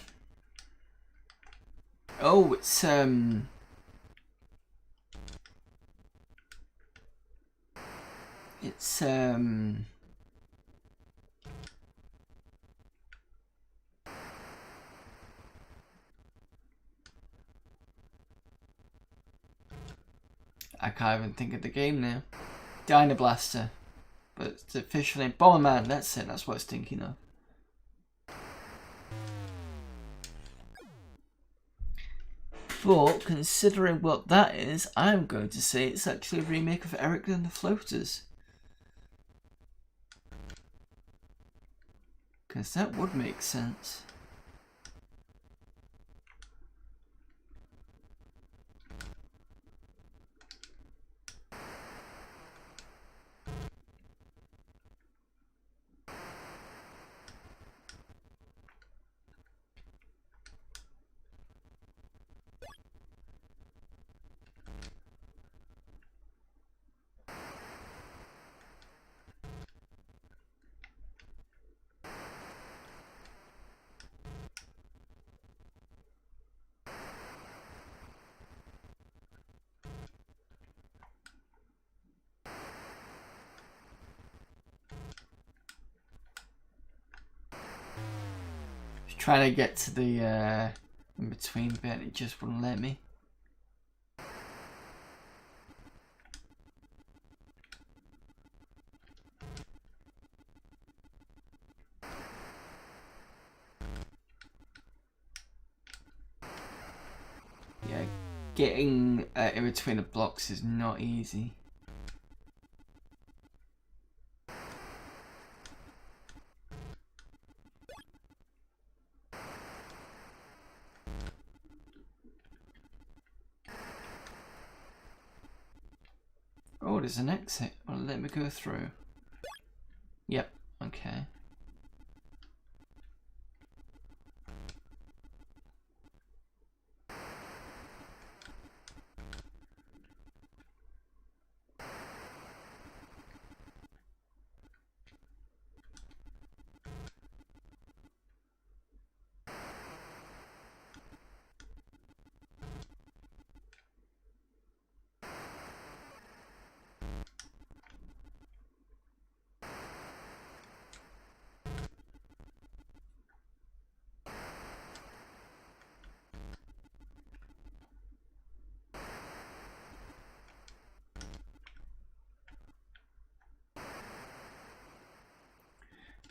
Oh, it's I can't even think of the game now. Dynablaster. But it's officially Bomberman, that's it, that's what it's thinking of. But considering what that is, I'm going to say it's actually a remake of Eric and the Floaters. Because that would make sense. Trying to get to the in between bit, it just wouldn't let me. Yeah, getting in between the blocks is not easy. Oh, there's an exit. Well, let me go through. Yep, okay.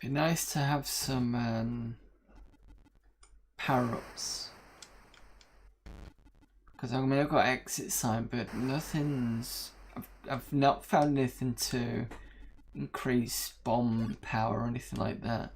Be nice to have some power-ups. Because I mean, I've got exit sign, but nothing's... I've not found anything to increase bomb power or anything like that.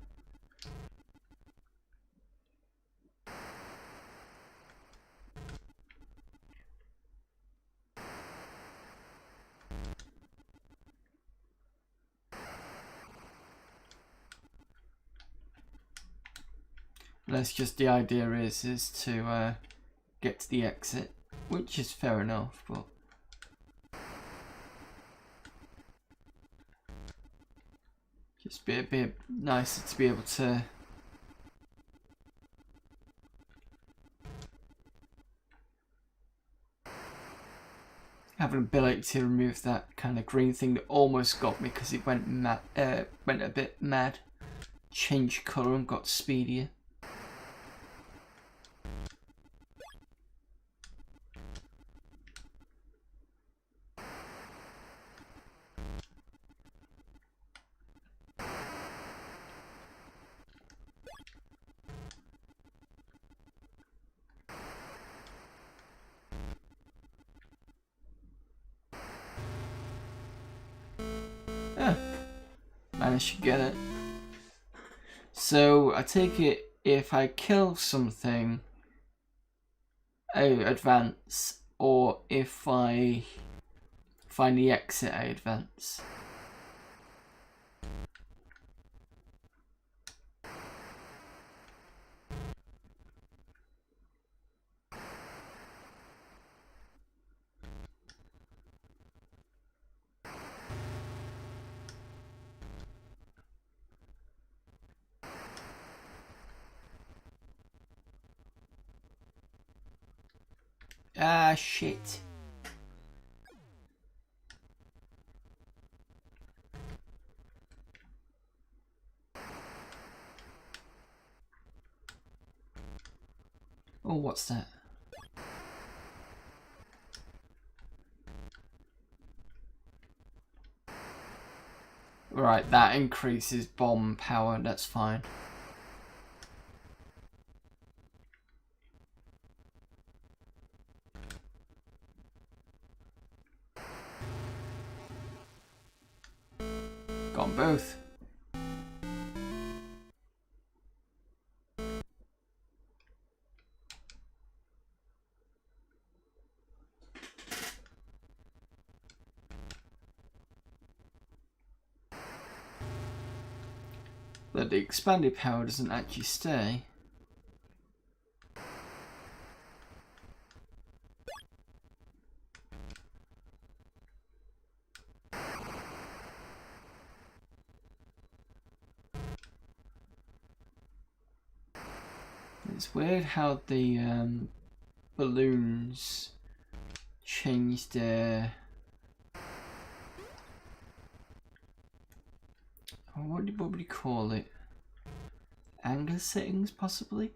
Unless just the idea is to get to the exit, which is fair enough, but It's a bit nicer to be able to have an ability to remove that kind of green thing that almost got me because it went a bit mad. Changed colour and got speedier. Managed to get it. So I take it if I kill something, I advance, or if I find the exit, I advance. Ah, shit. Oh, what's that? Right, that increases bomb power, that's fine. Got 'em both. But the expanded power doesn't actually stay. It's weird how the balloons change their... What would you call it? Anger settings, possibly?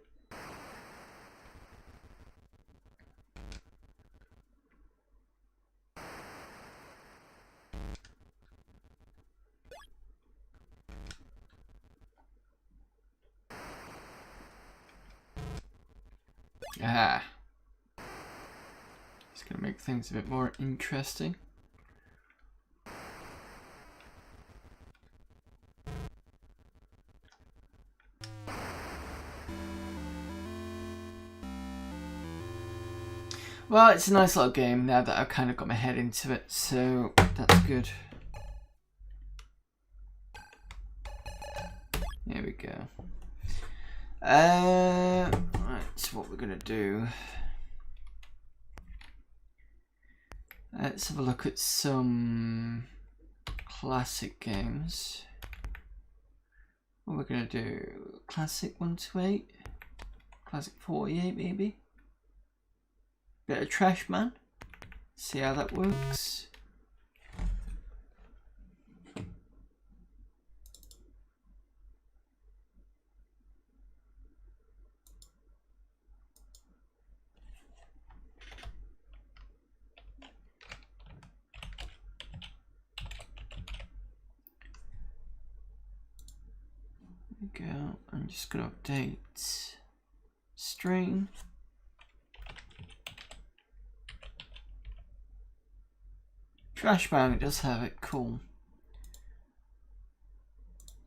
Ah. It's going to make things a bit more interesting. Well, it's a nice little game now that I've kind of got my head into it, so that's good. There we go. Right, so what we're going to do... Let's have a look at some classic games. What we're going to do... Classic 128? Classic 48 maybe? Bit of Trash Man. See how that works. There we go. I'm just going to update stream. Trash Man, it does have it, cool.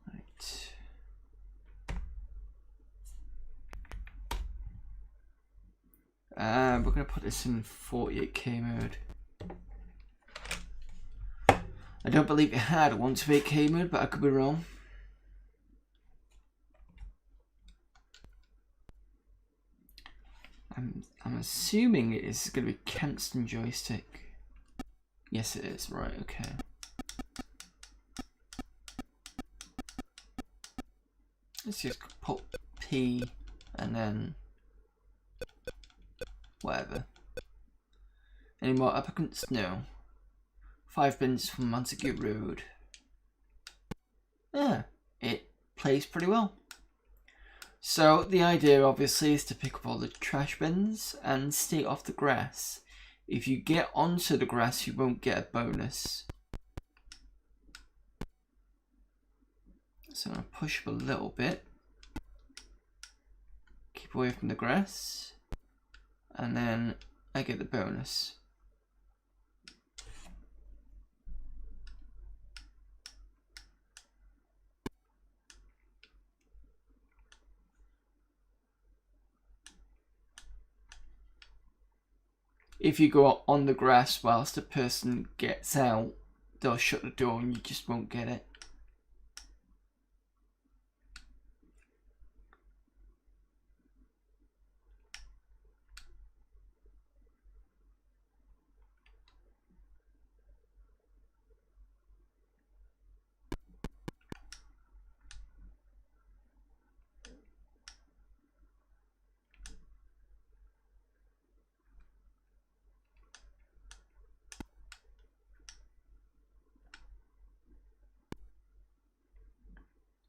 Right. We're going to put this in 48k mode. I don't believe it had a 128k mode, but I could be wrong. I'm assuming it is going to be Kingston joystick. Yes, it is. Right, okay. Let's just put P and then whatever. Any more applicants? No. 5 bins from Montague Road. Yeah, it plays pretty well. So the idea obviously is to pick up all the trash bins and stay off the grass. If you get onto the grass, you won't get a bonus. So I'm going to push up a little bit. Keep away from the grass. And then I get the bonus. If you go on the grass whilst the person gets out, they'll shut the door and you just won't get it.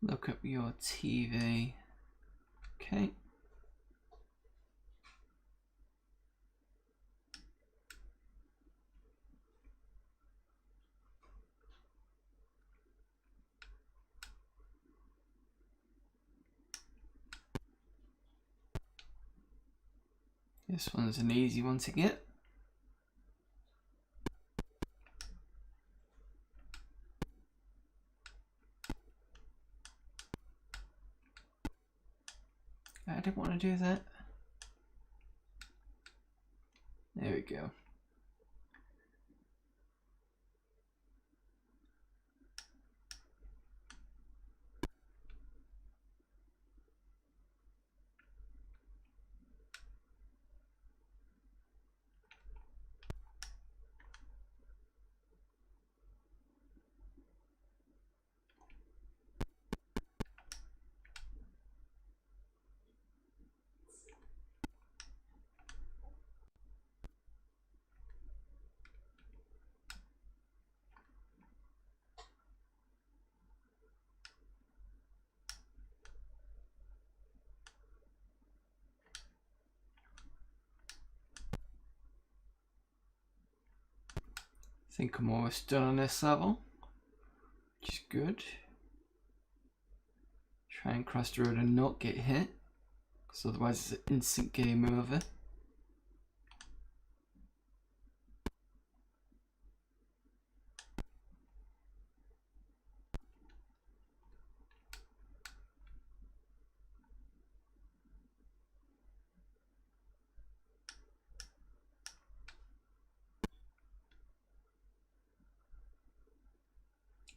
Look up your TV. Okay. This one's an easy one to get. I didn't want to do that. There we go. I think I'm almost done on this level, which is good. Try and cross the road and not get hit, because otherwise it's an instant game over.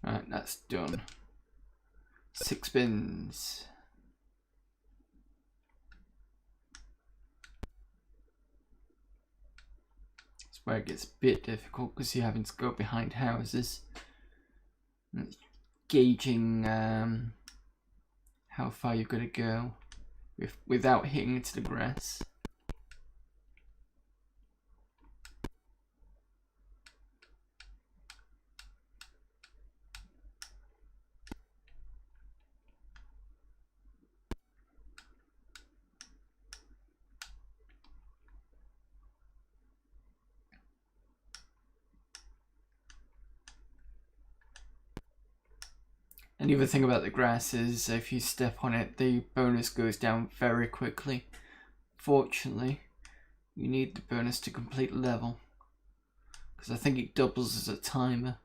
Right, that's done. 6 bins. That's where it gets a bit difficult because you're having to go behind houses. And it's gauging how far you've got to go without hitting into the grass. And the other thing about the grass is if you step on it, the bonus goes down very quickly. Fortunately, you need the bonus to complete the level, because I think it doubles as a timer.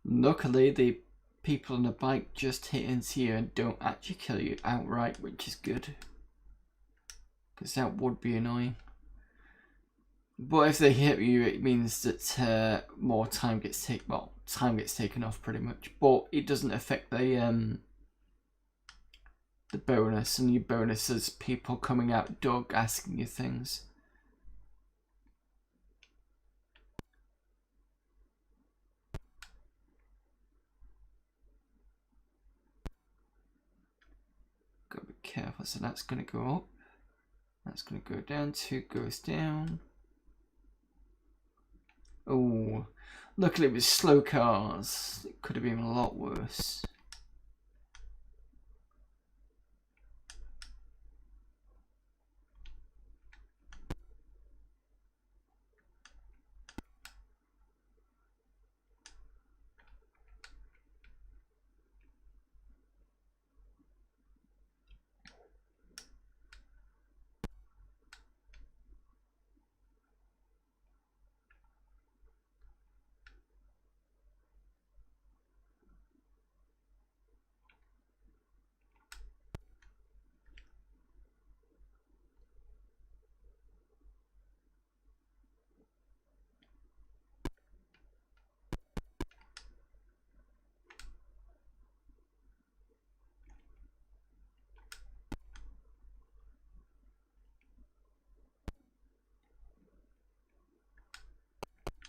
Luckily, the people on a bike just hit into you and don't actually kill you outright, which is good. Because that would be annoying. But if they hit you, it means that more time gets taken. Well, time gets taken off pretty much. But it doesn't affect the bonus, and your bonus is people coming out dog asking you things. Gotta be careful. So that's gonna go up. That's gonna go down. 2 goes down. Oh, luckily it was slow cars. It could have been a lot worse.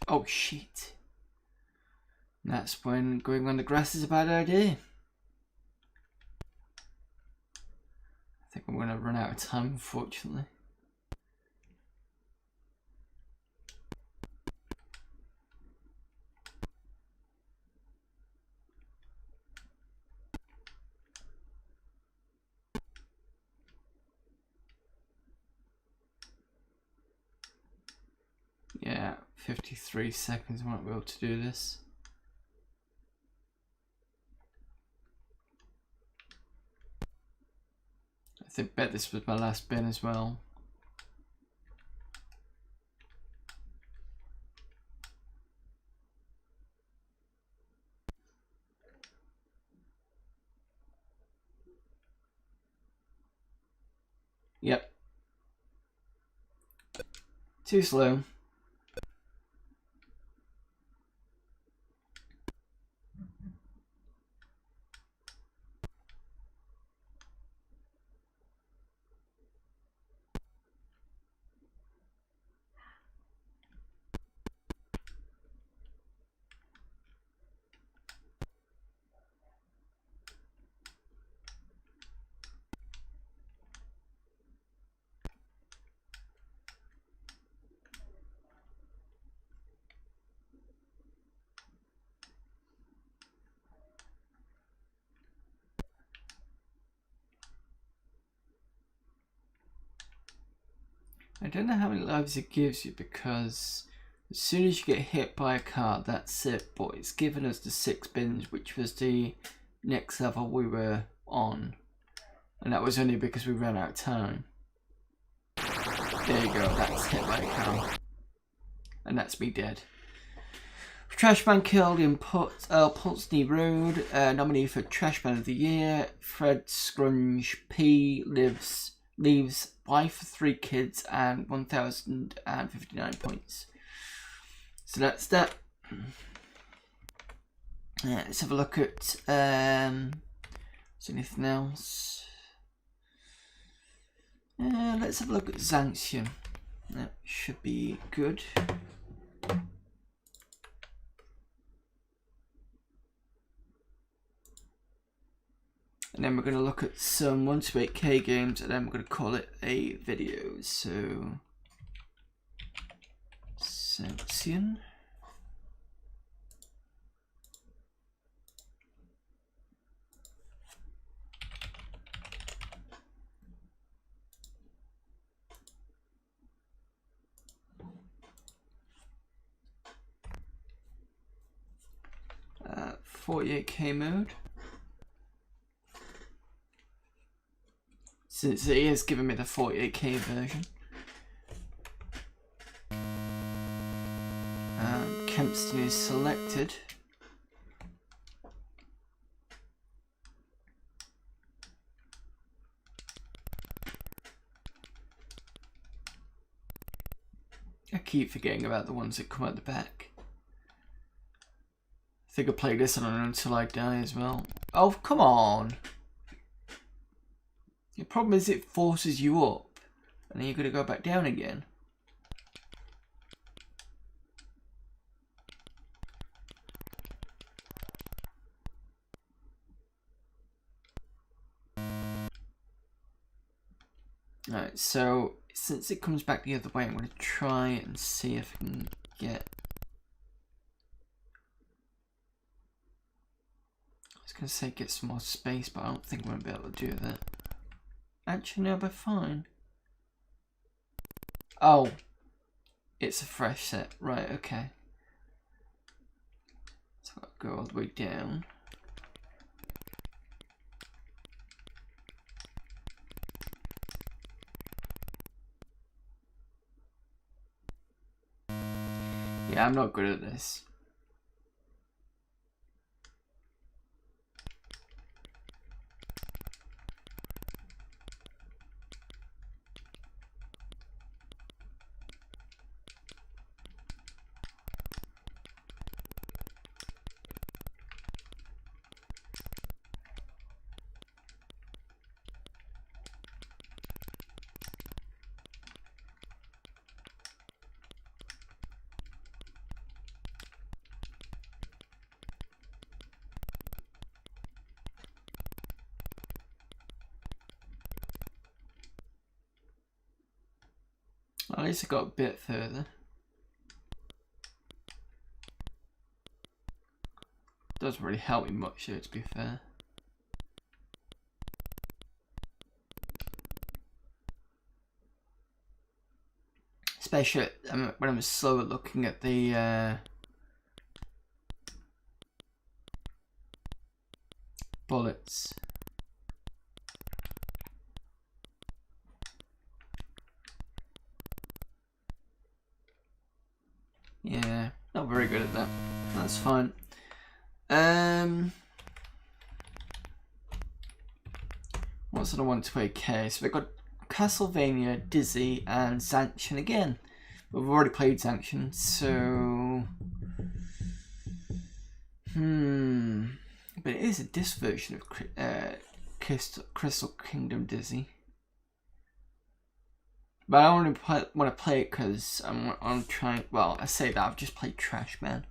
Oh shit. That's when going on the grass is a bad idea. I think I'm going to run out of time, unfortunately. Yeah, 53 seconds, I won't be able to do this. I bet this was my last bin as well. Yep. Too slow. I don't know how many lives it gives you, because as soon as you get hit by a car, that's it. But it's given us the 6 bins, which was the next level we were on. And that was only because we ran out of time. There you go, that's hit by a car. And that's me dead. Trashman killed in Pulteney Road, nominee for Trashman of the Year. Fred Scrunge P leaves wife, 3 kids, and 1,059 points. So that's that. Let's have a look at is there anything else? Let's have a look at Sanction. That should be good. And then we're going to look at some 128k games, and then we're going to call it a video. So, Sanction. Uh, 48k mode. Since it is giving me the 48k version. Kempston is selected. I keep forgetting about the ones that come out the back. I think I play this on Until I Die as well. Oh, come on! The problem is it forces you up, and then you're going to go back down again. Alright, so since it comes back the other way, I'm going to try and see if I can get... I was going to say get some more space, but I don't think I'm going to be able to do that. Actually, no, but fine. Oh, it's a fresh set. Right, okay. So I'll go all the way down. Yeah, I'm not good at this. At least I got a bit further. Doesn't really help me much though, to be fair. Especially when I'm slower looking at the bullets. Yeah, not very good at that. That's fine. What's the one to okay? So we've got Castlevania, Dizzy, and Sanction again. We've already played Sanction, so but it is a disc version of Crystal Kingdom Dizzy. But I want to play it because I'm trying. Well, I say that I've just played Trash Man.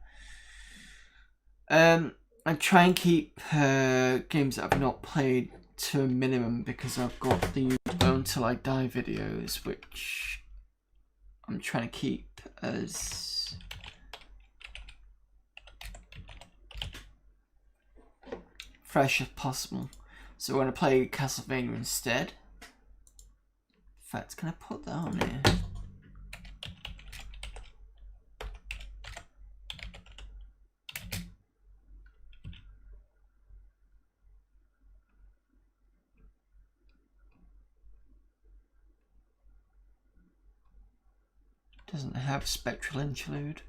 I try and keep games that I've not played to a minimum because I've got the Until I Die videos, which I'm trying to keep as fresh as possible. So we're going to play Castlevania instead. In fact, can I put that on here? Doesn't have spectral interlude.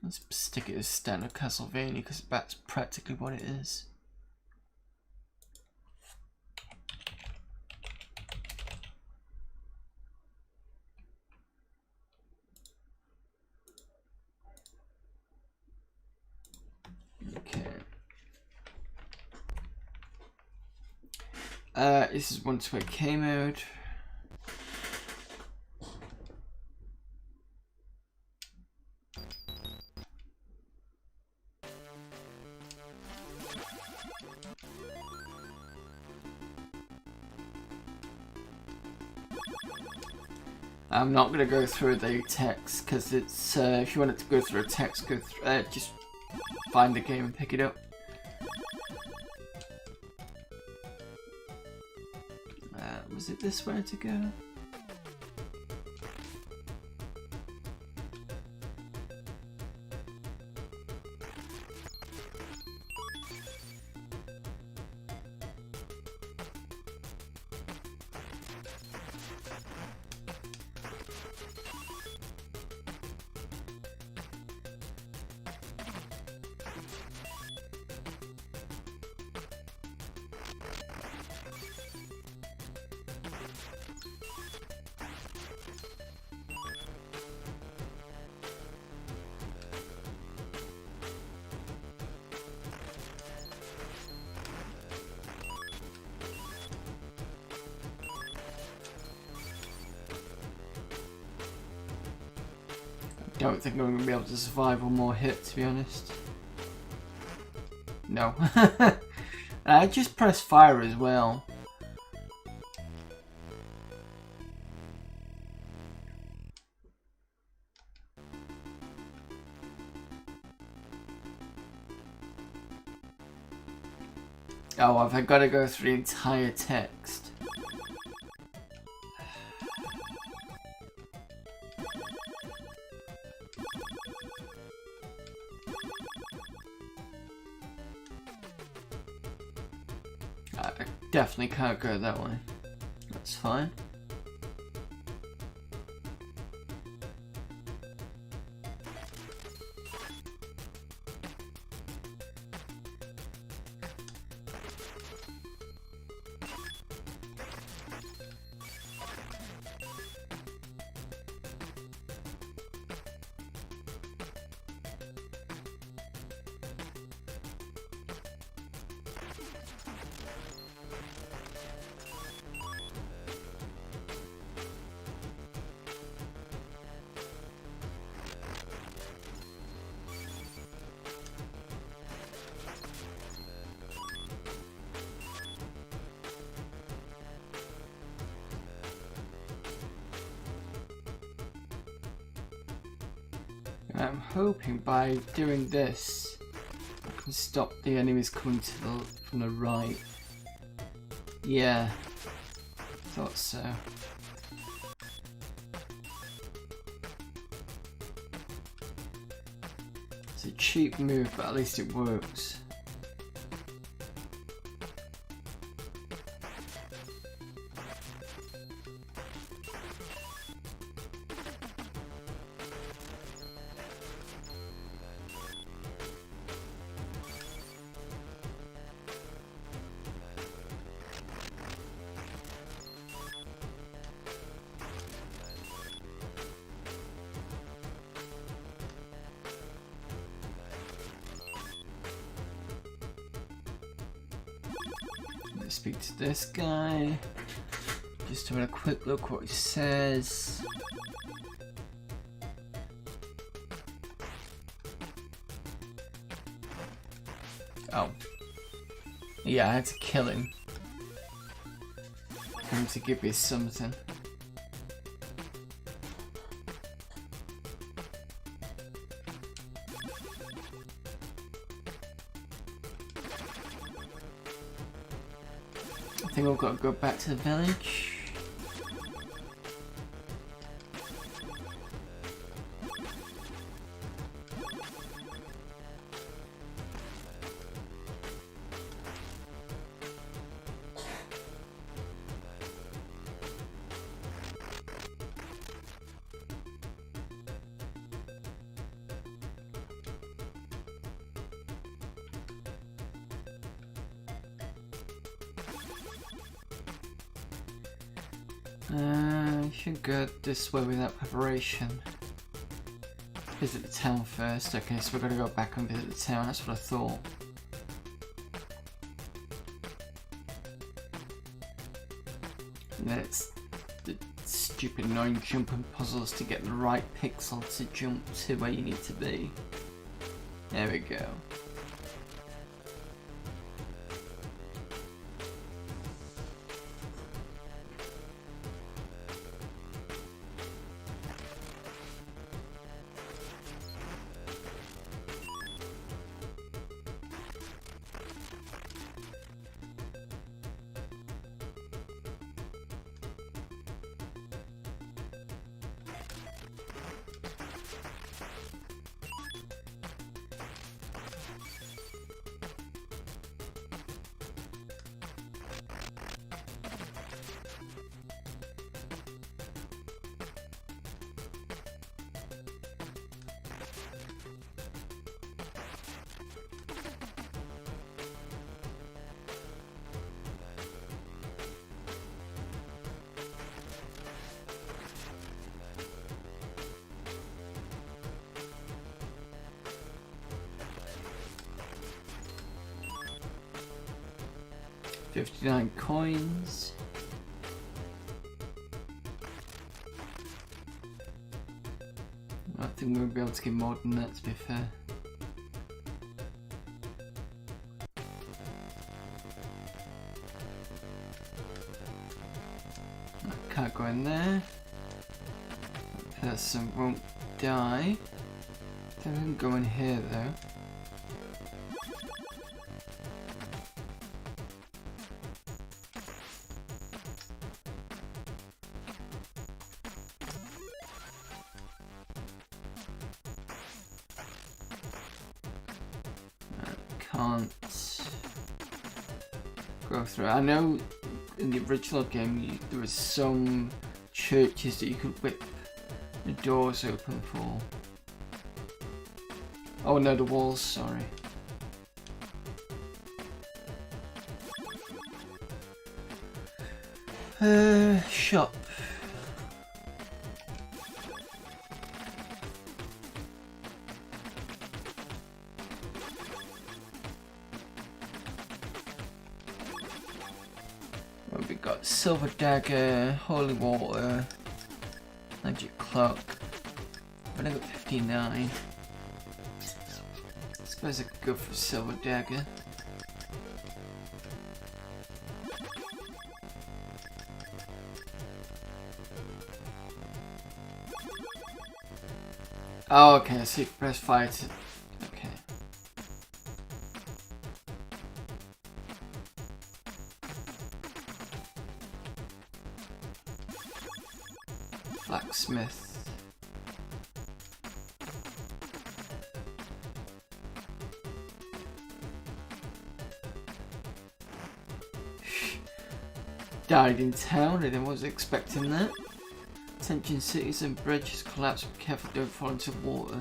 Let's stick it as standard Castlevania because that's practically what it is. Okay. This is 1 to 8K mode. I'm not going to go through the text because it's if you wanted to go through a text, go through, just find the game and pick it up. Was it this way to go? don't think I'm going to be able to survive one more hit, to be honest. No. I just pressed fire as well. Oh, have I got to go through the entire text? I definitely can't go that way. That's fine. I'm hoping by doing this I can stop the enemies coming from the right. Yeah, thought so. It's a cheap move, but at least it works. Speak to this guy. Just having a quick look what he says. Oh. Yeah, I had to kill him. For him to give me something. I think I've got to go back to the village. I should go this way without preparation. Visit the town first. Okay, so we're gonna go back and visit the town. That's what I thought. And then it's the stupid annoying jumping puzzles to get the right pixel to jump to where you need to be. There we go. $59 coins. I don't think we'll be able to get more than that, to be fair. I can't go in there. The person won't die. I can go in here though. Can't go through. I know in the original game there was some churches that you could whip the doors open for. Oh no, the walls, sorry. Shop. Well, we got silver dagger, holy water, magic clock. But I got 59. I suppose I could go for silver dagger. Oh, okay, so you can press fire to... Okay. Blacksmith. Died in town, I didn't was expecting that. Attention, cities and bridges collapse, be careful, don't fall into water.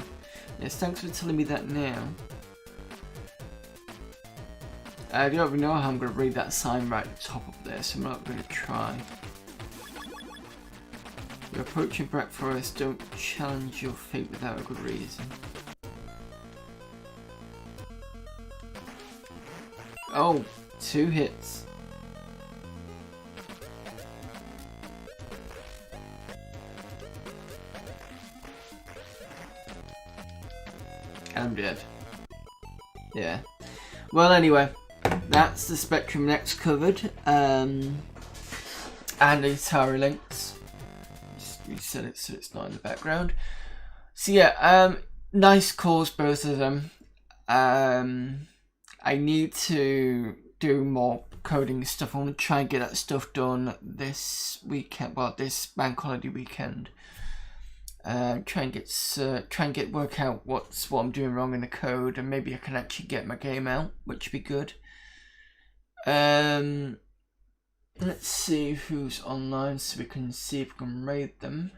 Yes, thanks for telling me that now. I don't even know how I'm going to read that sign right at the top of there, so I'm not going to try. You're approaching Black Forest, don't challenge your fate without a good reason. Oh, 2 hits. I'm dead. Yeah. Well, anyway, that's the Spectrum Next covered. And the Atari Lynx. Just reset it so it's not in the background. So yeah, nice calls, both of them. I need to do more coding stuff. I want to try and get that stuff done this weekend. Well, this bank holiday weekend. Try and work out what I'm doing wrong in the code, and maybe I can actually get my game out, which would be good. Let's see who's online so we can see if we can raid them.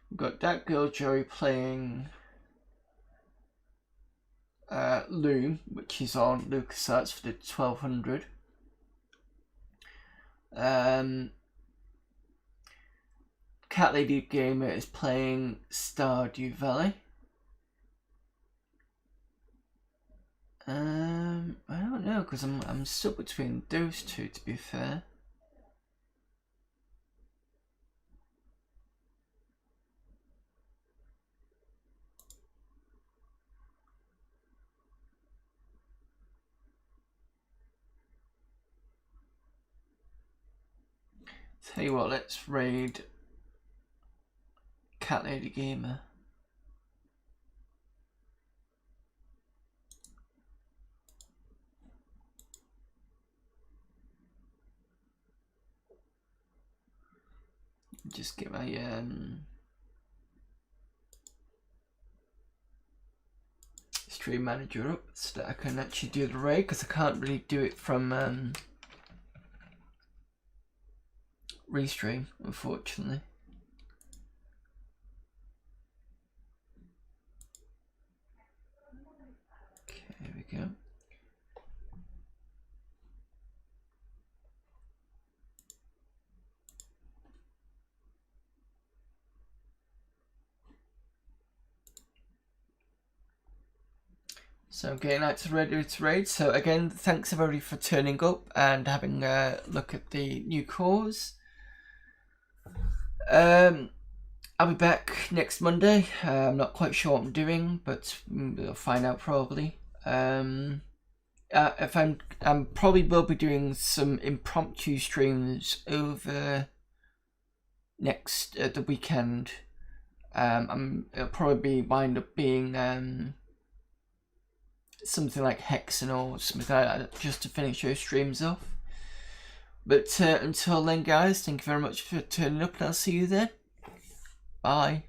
We've got that girl Joey playing Loom, which is on LucasArts for the 1200. Cat Lady Gamer is playing Stardew Valley. I don't know, because I'm stuck between those two, to be fair. Tell you what, let's raid Cat Lady Gamer. Just get my stream manager up so that I can actually do the raid, because I can't really do it from Restream, unfortunately. Okay, here we go. So I'm getting out to ready to raid. So again, thanks everybody for turning up and having a look at the new cores. I'll be back next Monday. I'm not quite sure what I'm doing, but we'll find out probably. If I'm probably will be doing some impromptu streams over the weekend. It'll probably wind up being something like Hexen or something like that, just to finish those streams off. But until then, guys, thank you very much for turning up, and I'll see you then. Bye.